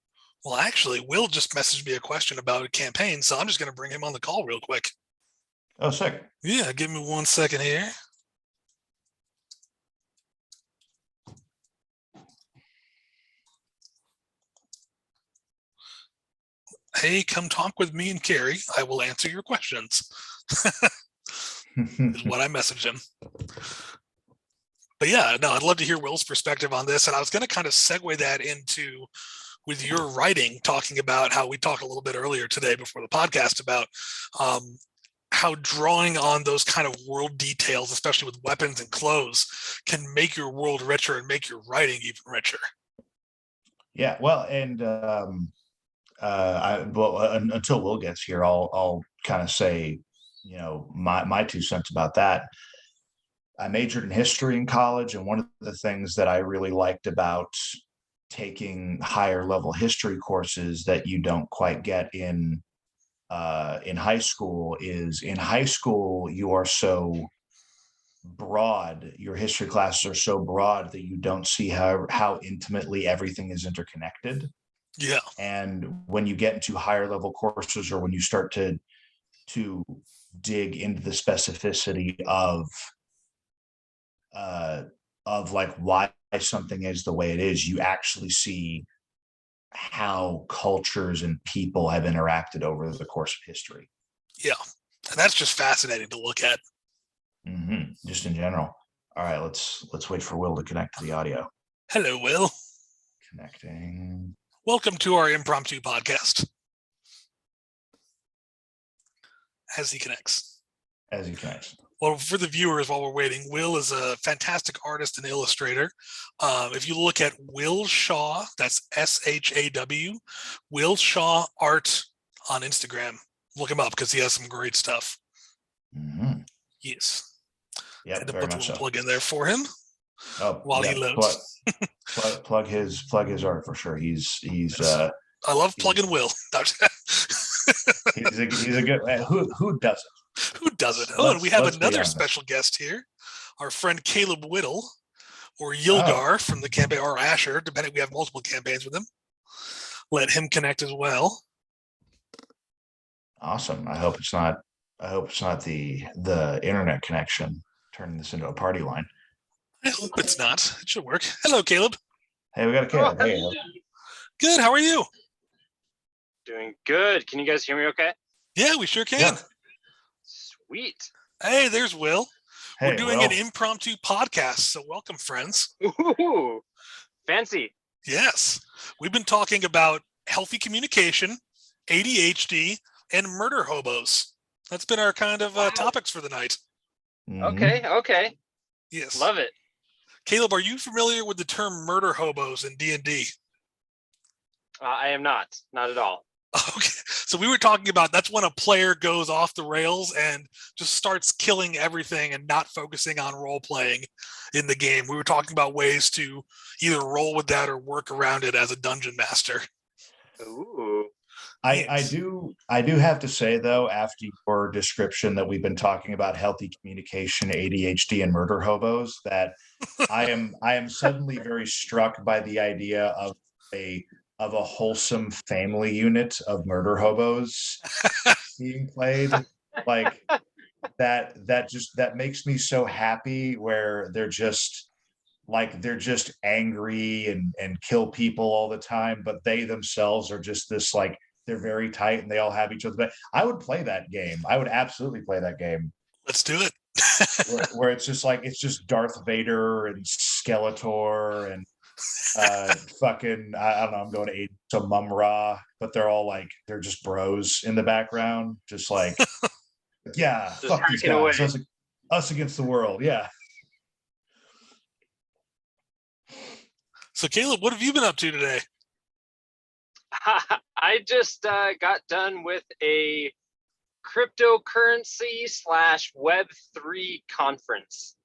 Well, actually, Will just messaged me a question about a campaign, so I'm just going to bring him on the call real quick. Oh, sick. Yeah, give me 1 second here. Hey, come talk with me and Carey. I will answer your questions. Is what I messaged him. But yeah, no, I'd love to hear Will's perspective on this. And I was going to kind of segue that into, with your writing, talking about how we talked a little bit earlier today before the podcast about how drawing on those kind of world details, especially with weapons and clothes, can make your world richer and make your writing even richer. Yeah, well, and until Will gets here, I'll kind of say, my 2 cents about that. I majored in history in college, and one of the things that I really liked about taking higher level history courses that you don't quite get in high school is, in high school you are so broad, your history classes are so broad that you don't see how intimately everything is interconnected. Yeah. And when you get into higher level courses, or when you start to dig into the specificity of like why something is the way it is, you actually see how cultures and people have interacted over the course of history. Yeah. And that's just fascinating to look at. Just in general. All right, let's wait for Will to connect to the audio. Hello, Will. Connecting. Welcome to our impromptu podcast. As he connects. Well, for the viewers, while we're waiting, Will is a fantastic artist and illustrator. If you look at Will Shaw, that's SHAW, Will Shaw Art on Instagram. Look him up because he has some great stuff. Yes. Yeah, had to very put the much little so. plug in there for him while he loads. Plug his art for sure. He's I love plugging Will. he's a good man. Who doesn't? Who doesn't? Oh, and we have another special guest here, our friend Caleb Whittle, or Yilgar from the campaign, or Asher, depending. We have multiple campaigns with him. Let him connect as well. Awesome. I hope it's not the internet connection turning this into a party line. I hope it's not. It should work. Hello, Caleb. Hey, we got a Caleb. Hey. Good. How are you? Doing good. Can you guys hear me okay? Yeah, we sure can. Yeah. Sweet. Hey, there's Will. Hey, we're doing an impromptu podcast, so welcome, friends. Ooh, fancy. Yes. We've been talking about healthy communication, ADHD, and murder hobos. That's been our kind of topics for the night. Okay. Yes. Love it. Caleb, are you familiar with the term murder hobos in D&D? I am not at all. Okay, so we were talking about that's when a player goes off the rails and just starts killing everything and not focusing on role playing in the game. We were talking about ways to either roll with that or work around it as a dungeon master. Ooh. I do have to say though, after your description that we've been talking about healthy communication, ADHD, and murder hobos, that I am suddenly very struck by the idea of a wholesome family unit of murder hobos being played. Like that makes me so happy, where they're just angry and kill people all the time, but they themselves are just this, like, they're very tight and they all have each other. But I would play that game. I would absolutely play that game. Let's do it. where it's just Darth Vader and Skeletor and fucking, I don't know, I'm going to eat some Mum Ra, but they're all like, they're just bros in the background, just like, yeah, just fuck these guys, us against the world. Yeah. So Caleb, what have you been up to today? I just got done with a cryptocurrency / Web3 conference.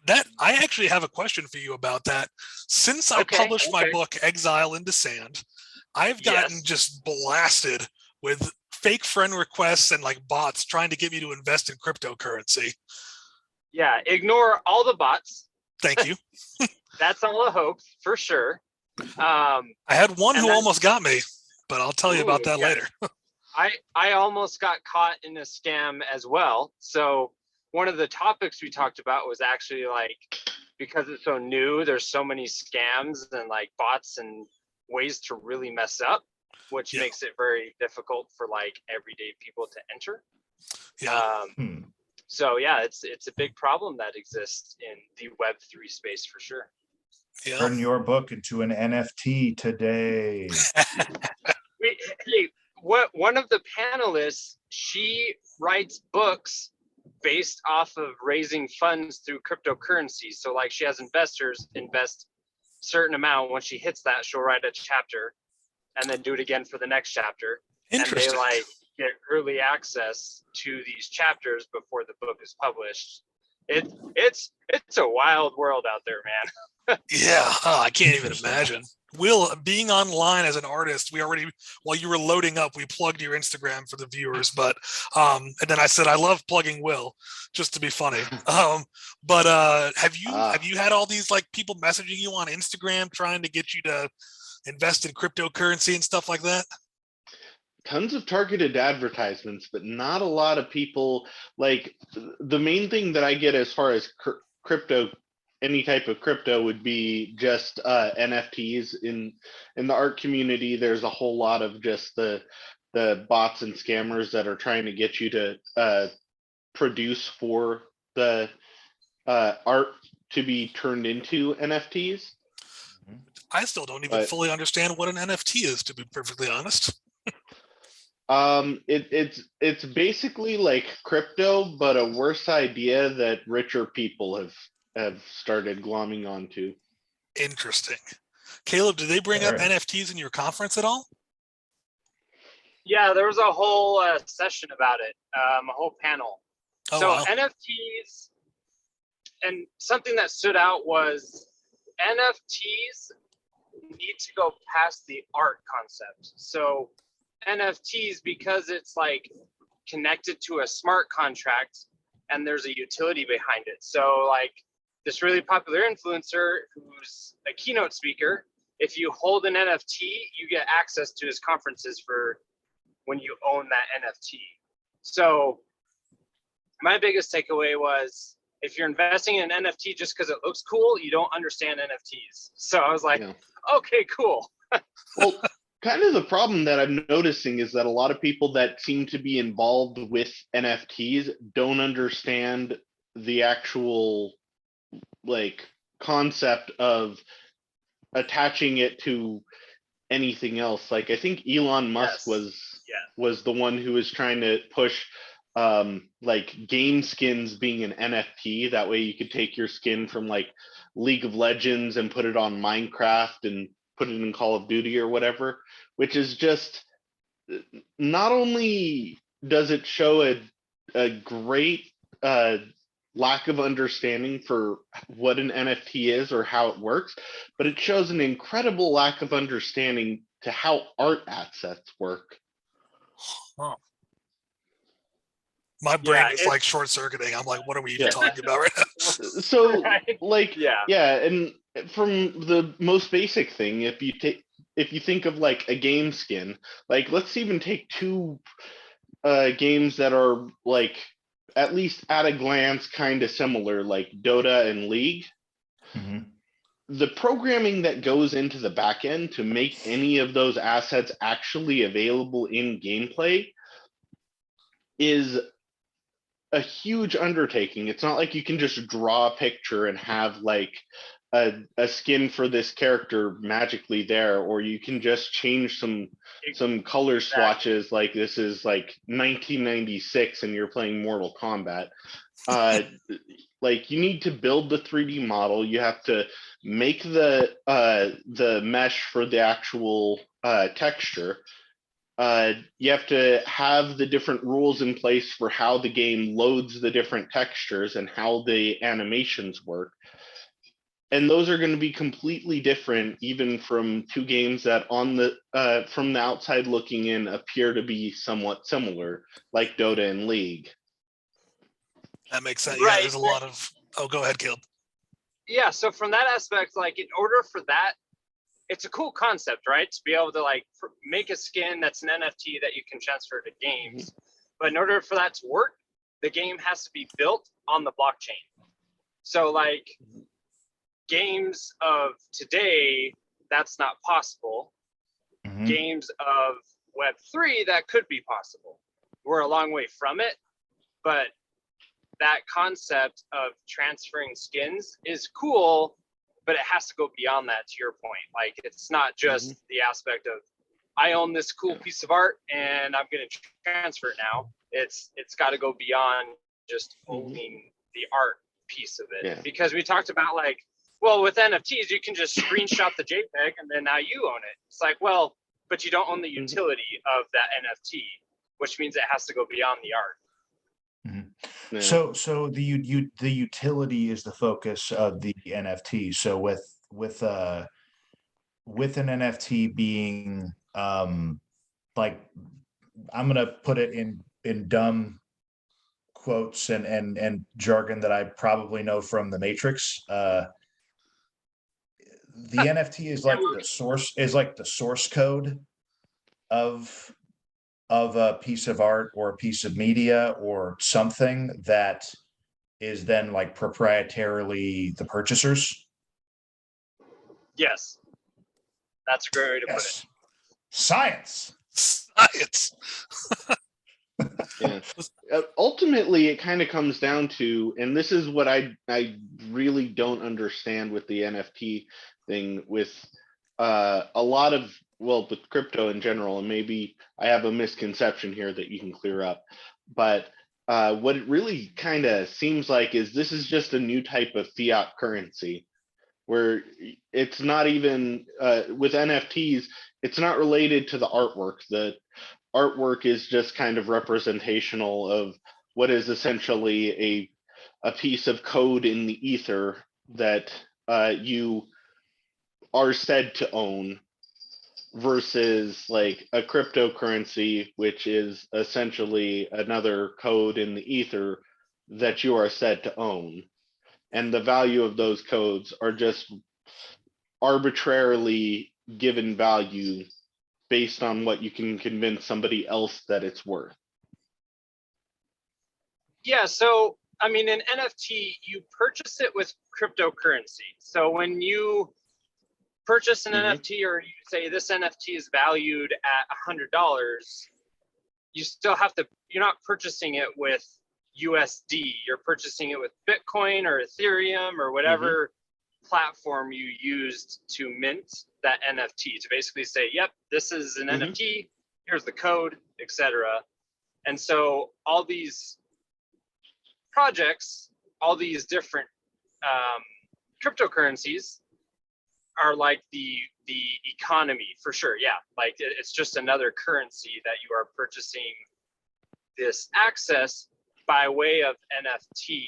That I actually have a question for you about that. Since I published my book, Exile into Sand, I've gotten just blasted with fake friend requests and like bots trying to get me to invest in cryptocurrency. Yeah, ignore all the bots. Thank you. That's all a hoax for sure. I had one who almost got me, but I'll tell you about that later. I almost got caught in a scam as well. So one of the topics we talked about was actually like, because it's so new, there's so many scams and like bots and ways to really mess up, which makes it very difficult for like everyday people to enter. So yeah, it's a big problem that exists in the Web3 space for sure. Turn your book into an NFT today. One of the panelists, she writes books based off of raising funds through cryptocurrency. So like she has investors invest a certain amount. When she hits that, she'll write a chapter and then do it again for the next chapter. And they like get early access to these chapters before the book is published. It's a wild world out there, man. Yeah, I can't even imagine. Will, being online as an artist, we already, while you were loading up, we plugged your Instagram for the viewers, but and then I said I love plugging Will just to be funny. But have you had all these like people messaging you on Instagram trying to get you to invest in cryptocurrency and stuff like that? Tons of targeted advertisements, but not a lot of people. Like the main thing that I get as far as crypto, any type of crypto, would be just NFTs. In the art community, there's a whole lot of just the bots and scammers that are trying to get you to produce for the art to be turned into NFTs. I still don't even But- fully understand what an NFT is, to be perfectly honest. It's basically like crypto, but a worse idea that richer people have started glomming onto. Interesting. Caleb, did they bring up Alright. NFTs in your conference at all? Yeah, there was a whole session about it, a whole panel. Oh, So wow. NFTs, and something that stood out was NFTs need to go past the art concept. So NFTs, because it's like connected to a smart contract and there's a utility behind it. So like this really popular influencer who's a keynote speaker, if you hold an NFT, you get access to his conferences for when you own that NFT. So my biggest takeaway was if you're investing in an NFT just because it looks cool, you don't understand NFTs. So I was like, Yeah. okay, cool. Well, kind of the problem that I'm noticing is that a lot of people that seem to be involved with NFTs don't understand the actual like concept of attaching it to anything else. Like I think Elon Musk Yes. was the one who was trying to push like game skins being an NFT. That way you could take your skin from like League of Legends and put it on Minecraft and put it in Call of Duty or whatever, which is just not only does it show a great lack of understanding for what an NFT is or how it works, but it shows an incredible lack of understanding to how art assets work. Huh. My brain Yeah, is it's- like short circuiting. I'm like, what are we even Yeah. talking about right now? So Right. like Yeah. and from the most basic thing, if you think of like a game skin, like let's even take two games that are like at least at a glance kind of similar, like Dota and League. Mhm. The programming that goes into the back end to make any of those assets actually available in gameplay is a huge undertaking. It's not like you can just draw a picture and have like a skin for this character magically there, or you can just change some color swatches like this is like 1996 and you're playing Mortal Kombat. Like you need to build the 3D model. You have to make the mesh for the actual texture. You have to have the different rules in place for how the game loads the different textures and how the animations work. And those are going to be completely different, even from two games that on the from the outside looking in appear to be somewhat similar, like Dota and League. That makes sense. Yeah, Right. there's a lot of. Oh, go ahead, Caleb. Yeah, so from that aspect, like in order for that, it's a cool concept, right? To be able to like make a skin that's an NFT that you can transfer to games. But in order for that to work, the game has to be built on the blockchain. So like games of today, that's not possible. Mhm. Games of Web3, that could be possible. We're a long way from it, but that concept of transferring skins is cool, but it has to go beyond that, to your point. Like it's not just the aspect of I own this cool piece of art and I'm going to transfer it now. It's got to go beyond just owning the art piece of it. Yeah. Because we talked about like, well, with NFTs, you can just screenshot the JPEG and then now you own it. It's like, well, but you don't own the utility of that NFT, which means it has to go beyond the art. Yeah. So the utility is the focus of the NFT. So with an NFT being like I'm gonna put it in dumb quotes and jargon that I probably know from the Matrix. The NFT is like the source code of a piece of art or a piece of media or something that is then like proprietarily the purchasers. Yes. That's a great way to put it. Yes. Science. Science. Yeah. Ultimately, it kind of comes down to, and this is what I really don't understand with the NFT thing, with a lot of, well, with crypto in general, and maybe I have a misconception here that you can clear up, but what it really kind of seems like is this is just a new type of fiat currency, where it's not even with NFTs, it's not related to the artwork. The artwork is just kind of representational of what is essentially a piece of code in the ether that you are said to own, versus like a cryptocurrency, which is essentially another code in the ether that you are said to own. And the value of those codes are just arbitrarily given value based on what you can convince somebody else that it's worth. Yeah, so I mean, in NFT, you purchase it with cryptocurrency. So when you purchase an NFT, or you say this NFT is valued at $100, you still have to, you're not purchasing it with USD, you're purchasing it with Bitcoin or Ethereum or whatever platform you used to mint that NFT, to basically say, yep, this is an NFT, here's the code, etc. And so all these projects, all these different cryptocurrencies are like the economy, for sure. Yeah, like it's just another currency that you are purchasing this access by way of NFT,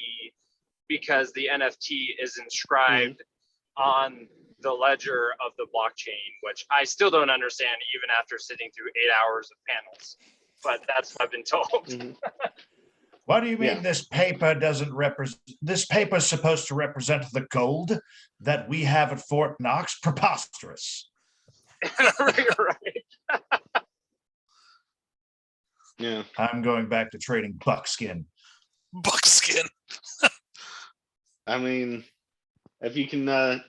because the NFT is inscribed on the ledger of the blockchain, which I still don't understand even after sitting through 8 hours of panels, but that's what I've been told. What do you mean this paper doesn't represent? This paper is supposed to represent the gold that we have at Fort Knox? Preposterous. Right. Yeah. I'm going back to trading buckskin. Buckskin. I mean, if you can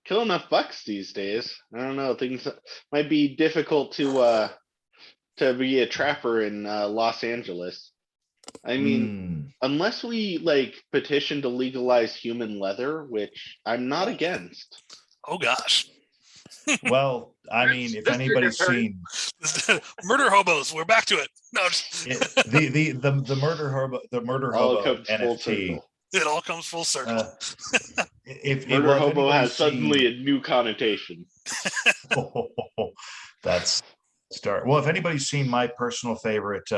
kill enough bucks these days, I don't know, things might be difficult to be a trapper in Los Angeles. I mean, unless we like petition to legalize human leather, which I'm not against. Oh gosh. Well, I mean, if anybody's seen Murder Hobos, we're back to it. No, the Murder Hobo NFT. It all comes full circle. Murder Hobo has suddenly a new connotation. That's start. Well, if anybody's seen my personal favorite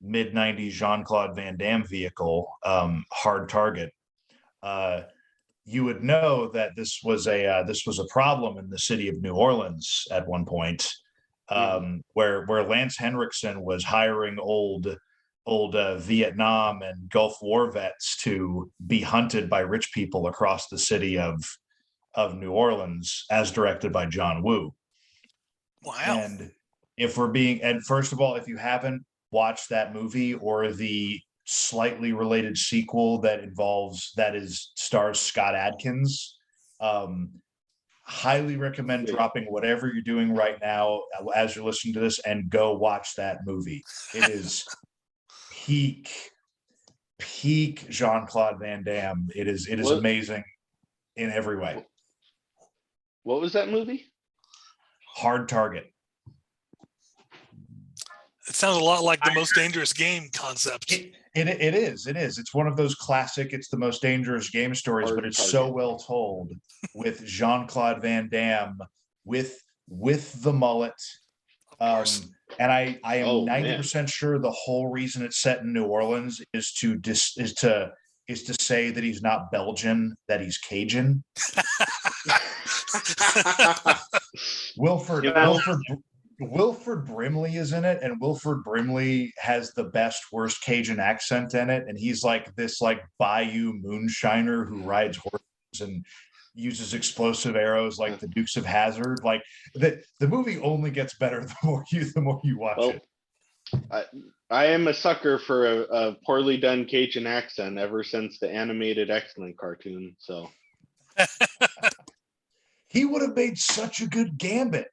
mid-90s Jean-Claude Van Damme vehicle, Hard Target, you would know that this was a problem in the city of New Orleans at one point, where Lance Henriksen was hiring old Vietnam and Gulf War vets to be hunted by rich people across the city of New Orleans, as directed by John Woo. Wow. And first of all, if you haven't watched that movie or the slightly related sequel that stars Scott Adkins, highly recommend dropping whatever you're doing right now as you're listening to this and go watch that movie. It is peak Jean-Claude Van Damme. It is amazing in every way. What was that movie? Hard Target. It sounds a lot like the Most Dangerous Game concept. It is. It's one of those classic, it's the most dangerous game stories, but it's so well told, with Jean-Claude Van Damme, with the mullet. And I am 90% sure the whole reason it's set in New Orleans is to say that he's not Belgian, that he's Cajun. Wilford Brimley is in it, and Wilford Brimley has the worst Cajun accent in it, and he's like this bayou moonshiner who rides horses and uses explosive arrows like the Dukes of Hazzard. Like the movie only gets better the more you watch it. I am a sucker for a poorly done Cajun accent ever since the animated X-Men cartoon. So he would have made such a good Gambit.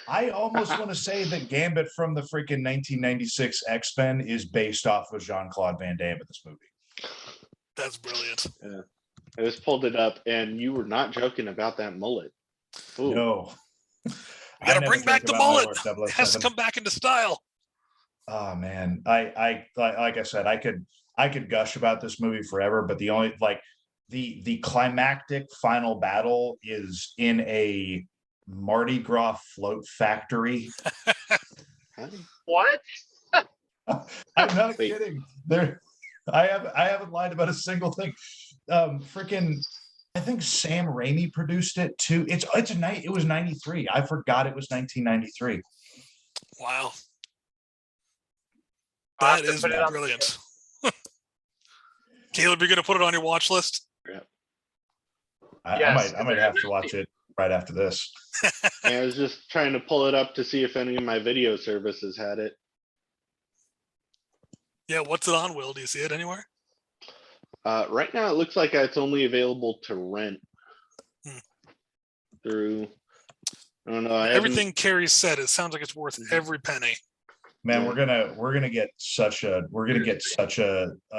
I almost want to say that Gambit from the freaking 1996 X-Men is based off of Jean-Claude Van Damme in this movie. That's brilliant. Yeah. I just pulled it up, and you were not joking about that mullet. Ooh. No. We gotta bring back the mullet. It has to 007. come back into style. Oh man, I like I said, I could gush about this movie forever, but the only the climactic final battle is in a Mardi Gras float factory. What? I'm not Wait. kidding. I haven't lied about a single thing. Freaking, I think Sam Raimi produced it too. It was 93. I forgot it was 1993. Wow. I'll have That to is put it on- brilliant. Caleb, you're gonna put it on your watch list? Yes, I might have to watch it right after this. I was just trying to pull it up to see if any of my video services had it. Yeah, what's it on, Will? Do you see it anywhere? Right now, it looks like it's only available to rent through. I don't know. Everything Carey said, it sounds like it's worth every penny. Man, Yeah. we're gonna get such a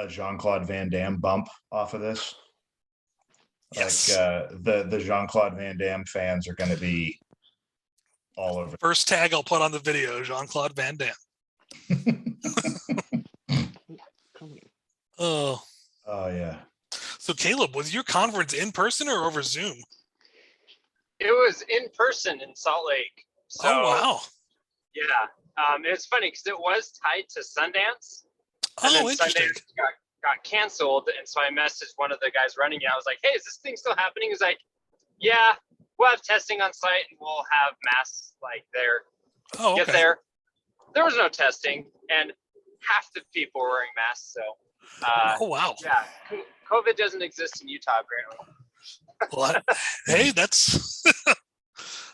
Jean-Claude Van Damme bump off of this. Yes. Like the Jean-Claude Van Damme fans are gonna be all over. First tag I'll put on the video, Jean-Claude Van Damme. Oh. Oh yeah. So Caleb, was your conference in person or over Zoom? It was in person in Salt Lake. So, Oh wow. Yeah. It's funny because it was tied to Sundance. And Oh, then interesting. Sundance got canceled. And so I messaged one of the guys running it. I was like, hey, is this thing still happening? He's like, yeah, we'll have testing on site and we'll have masks like there. Oh, Get okay. there. There was no testing and half the people were wearing masks. So, Oh wow. yeah, COVID doesn't exist in Utah, apparently. Well, hey, that's.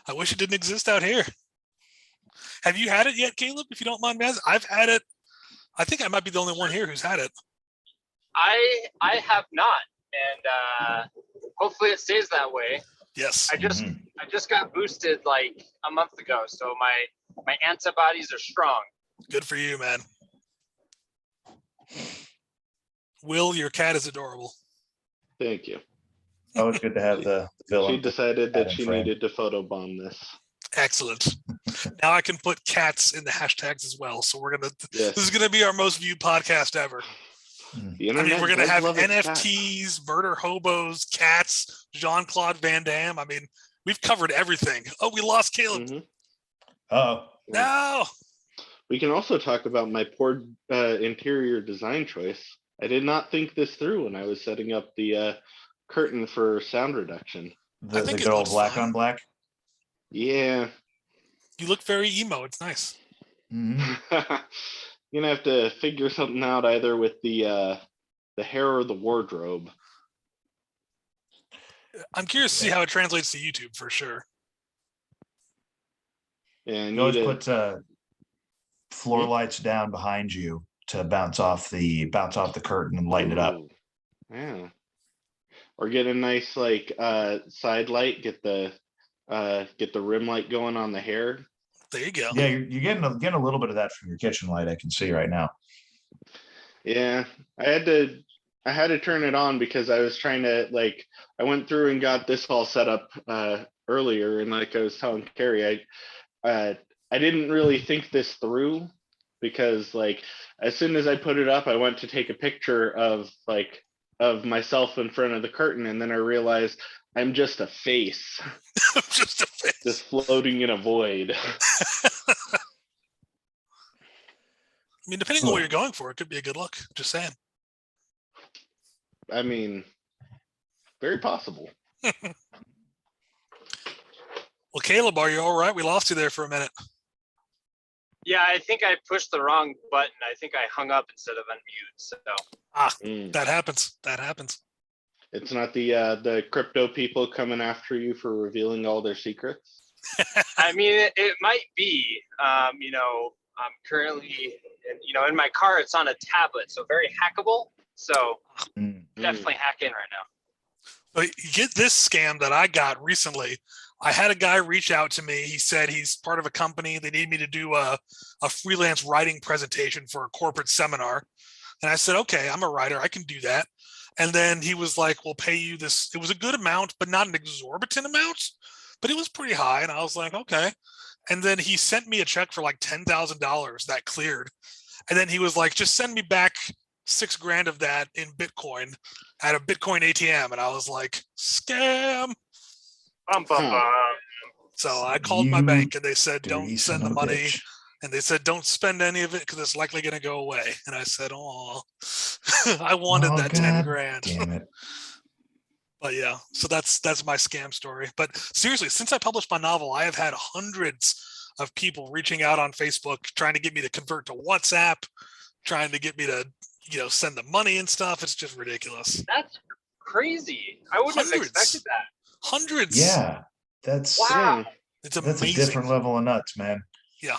I wish it didn't exist out here. Have you had it yet, Caleb? If you don't mind me asking, I've had it. I think I might be the only one here who's had it. I have not, and hopefully it stays that way. Yes. I just got boosted like a month ago, so my antibodies are strong. Good for you, man. Will, your cat is adorable. Thank you. Always good to have the villain. She decided that she frame. needed to photobomb this. Excellent. Now I can put cats in the hashtags as well. So Yes. this is gonna be our most viewed podcast ever. The I mean, internet we're gonna does have love its cats. NFTs, murder hobos, cats, Jean-Claude Van Damme. I mean, we've covered everything. Oh, we lost Caleb. Mhm. Oh, No. We can also talk about my poor interior design choice. I did not think this through when I was setting up the curtain for sound reduction. the think it good old looks black fine. on black. Yeah. You look very emo. It's nice. Mhm. You're gonna have to figure something out either with the hair or the wardrobe. I'm curious to see how it translates to YouTube for sure. And You always need put floor lights down behind you to bounce off the curtain and lighten it up. Ooh, yeah. Or get a nice like side light, get the rim light going on the hair. There you go. Yeah, you're getting a little bit of that from your kitchen light. I can see right now. Yeah, I had to turn it on because I was trying to like I went through and got this all set up earlier, and like I was telling Carey, I didn't really think this through because like as soon as I put it up, I went to take a picture of myself in front of the curtain, and then I realized I'm just a face, Just a face. just floating in a void. I mean, depending on what you're going for, it could be a good look. Just saying. I mean, very possible. Well, Caleb, are you all right? We lost you there for a minute. Yeah, I think I pushed the wrong button. I think I hung up instead of unmute. So That happens. That happens. It's not the crypto people coming after you for revealing all their secrets. I mean, it might be. You know, I'm currently, in my car. It's on a tablet, so very hackable. So Mm. definitely hack in right now. But you get this scam that I got recently. I had a guy reach out to me. He said he's part of a company. They need me to do a freelance writing presentation for a corporate seminar. And I said, okay, I'm a writer. I can do that. And then he was like, we'll pay you this. It was a good amount, but not an exorbitant amount, but it was pretty high. And I was like, okay. And then he sent me a check for like $10,000 that cleared. And then he was like, just send me back $6,000 of that in Bitcoin at a Bitcoin ATM. And I was like, scam. So I called my bank and they said, don't send the money. And they said, don't spend any of it because it's likely going to go away. And I said, oh, I wanted that $10,000. Damn it. But yeah, so that's my scam story. But seriously, since I published my novel, I have had hundreds of people reaching out on Facebook trying to get me to convert to WhatsApp, trying to get me to, send the money and stuff. It's just ridiculous. That's crazy. I wouldn't have expected that. Hundreds. Yeah. That's wow. It's amazing. That's a different level of nuts, man. Yeah.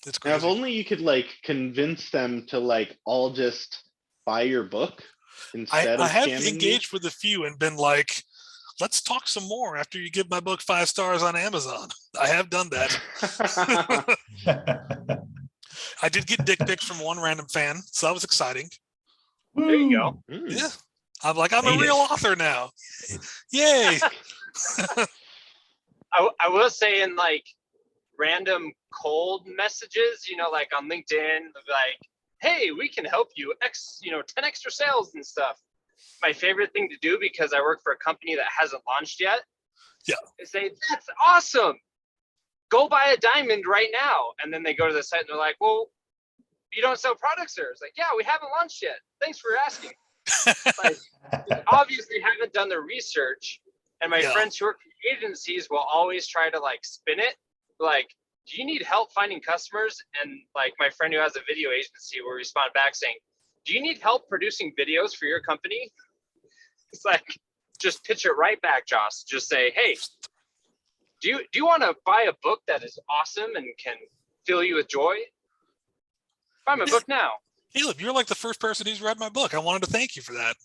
It's Now, crazy. if only you could convince them to all just buy your book instead I of have scamming engaged with a few and been like, let's talk some more after you give my book 5 stars on Amazon. I have done that. I did get dick pics from one random fan, so that was exciting. There you go. Yeah. I'm like, I'm a real author now. Yay. I will say in random cold messages, on LinkedIn, hey, we can help you 10 extra sales and stuff. My favorite thing to do, because I work for a company that hasn't launched yet, is say, that's awesome. Go buy a diamond right now. And then they go to the site and they're like, well, you don't sell products there. It's like, yeah, we haven't launched yet. Thanks for asking. Obviously haven't done the research. And my friends who work in agencies will always try to spin it. Do you need help finding customers? And my friend who has a video agency will respond back saying, do you need help producing videos for your company? It's just pitch it right back, Joss. Just say, hey, do you want to buy a book that is awesome and can fill you with joy? Buy my book now. Caleb, you're the first person who's read my book. I wanted to thank you for that.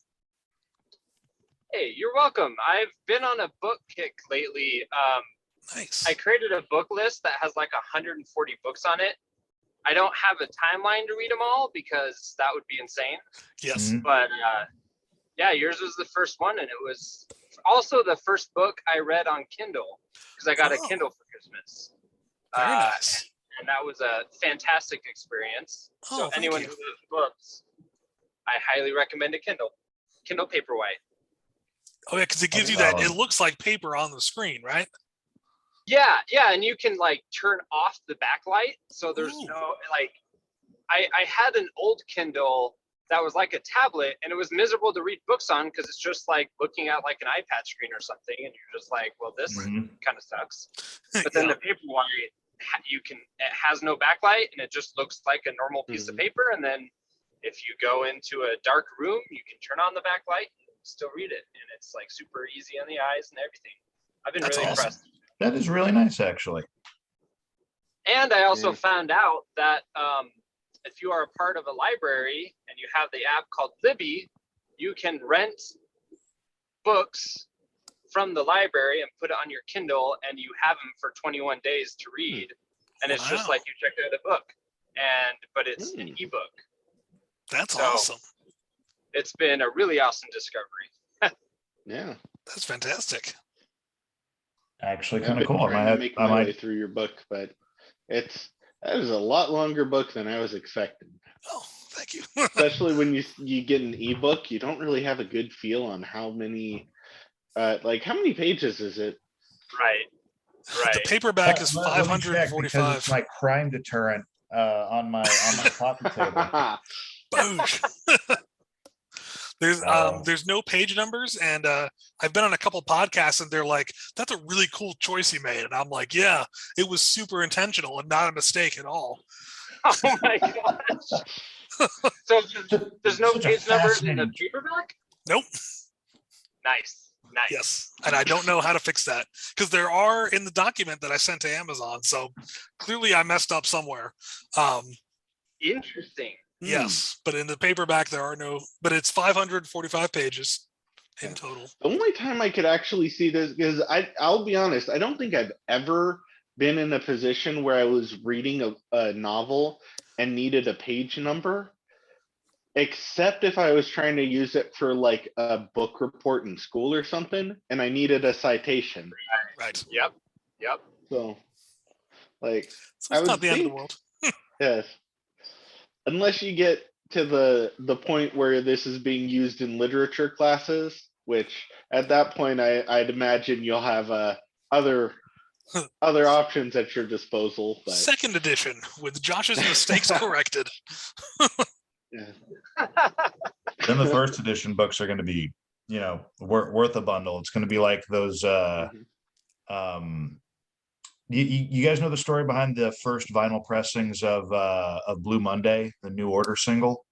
Hey, you're welcome. I've been on a book kick lately. Nice. I created a book list that has 140 books on it. I don't have a timeline to read them all because that would be insane. Yes. Mhm. But yours was the first one, and it was also the first book I read on Kindle because I got a Kindle for Christmas. Very nice. And that was a fantastic experience. So anyone who loves books, I highly recommend a Kindle Paperwhite. Oh yeah, because it gives you that. It looks like paper on the screen, right? Yeah, and you can turn off the backlight, so there's no I had an old Kindle that was like a tablet, and it was miserable to read books on because it's just looking at an iPad screen or something, and you're just well, this kind of sucks. But then the Paperwhite, it has no backlight, and it just looks like a normal piece of paper. And then if you go into a dark room, you can turn on the backlight and still read it, and it's super easy on the eyes and everything. I've been really impressed. That is really nice, actually. And I also found out that if you are a part of a library and you have the app called Libby, you can rent books from the library and put it on your Kindle, and you have them for 21 days to read. And it's just like you checked out a book, but it's an ebook. That's awesome. It's been a really awesome discovery. Yeah. That's fantastic. Actually, kind of cool. I might make my way through your book, but that is a lot longer book than I was expecting. Oh, thank you. Especially when you get an ebook, you don't really have a good feel on how many, how many pages is it? Right. The paperback is Let me check, 545. because it's my crime deterrent on my coffee table. Boosh. There's no page numbers, and I've been on a couple podcasts, and they're like, "That's a really cool choice you made," and I'm like, "Yeah, it was super intentional and not a mistake at all." Oh my gosh! So there's no page numbers in the paperback? Nope. Nice. Yes, and I don't know how to fix that because there are in the document that I sent to Amazon. So clearly, I messed up somewhere. Interesting. Yes, but in the paperback there are no. But it's 545 pages. in Yeah. total. The only time I could actually see this, because I'll be honest, I don't think I've ever been in a position where I was reading a novel and needed a page number, except if I was trying to use it for like a book report in school or something, and I needed a citation. Right. Yep. So, like, So I it's not would the end of the think, world. yes, unless you get to the point where this is being used in literature classes, which at that point I'd imagine you'll have other options at your disposal. But Second edition with Josh's mistakes corrected. yeah. Then the first edition books are going to be, you know, worth a bundle. It's going to be like those. You guys know the story behind the first vinyl pressings of Blue Monday, the New Order single?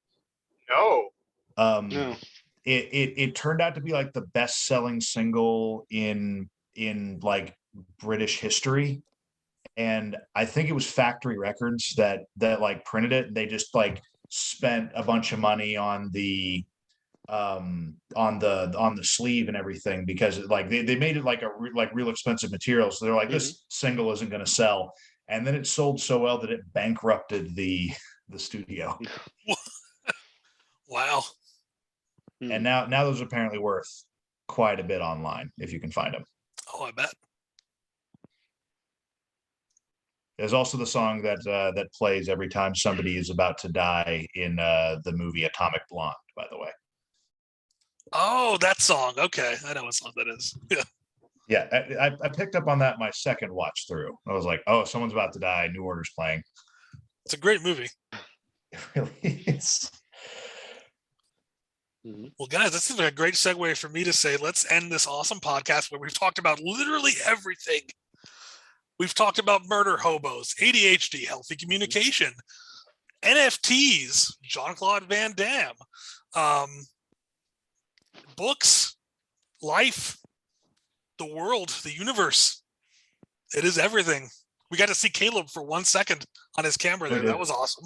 No. No. It turned out to be like the best selling single in like British history, and I think it was Factory Records that like printed it. They just like spent a bunch of money on the sleeve and everything, because like they made it like real expensive material, so they're like, this single isn't going to sell, and then it sold so well that it bankrupted the studio. Wow. And now those are apparently worth quite a bit online if you can find them. Oh, I bet. There's also the song that plays every time somebody is about to die in the movie Atomic Blonde, by the way. Oh, that song. Okay, I know what song that is. Yeah. Yeah, I picked up on that my second watch through. I was like, oh, someone's about to die. New Order's playing. It's a great movie. It really is. Well, guys, this is a great segue for me to say, let's end this awesome podcast where we've talked about literally everything. We've talked about murder hobos, ADHD, healthy communication, NFTs, Jean-Claude Van Damme, books, life, the world, the universe. It is everything. We got to see Caleb for 1 second on his camera there. That was awesome.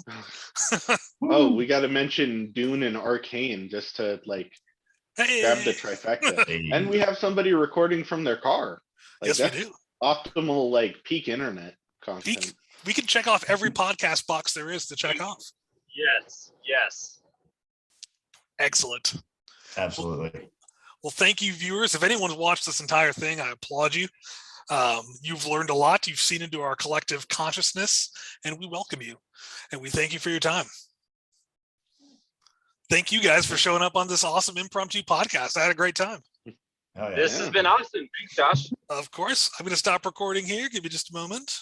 Oh, we got to mention Dune and Arcane just to like grab the trifecta. And we have somebody recording from their car. Like, yes, we do. Optimal, like, peak internet content. We can check off every podcast box there is to check off. Yes. Excellent. Absolutely. Well, thank you, viewers. If anyone's watched this entire thing, I applaud you. You've learned a lot. You've seen into our collective consciousness, and we welcome you. And we thank you for your time. Thank you guys for showing up on this awesome impromptu podcast. I had a great time. Oh, yeah. This has been awesome. Thanks, Josh. Of course. I'm going to stop recording here. Give me just a moment.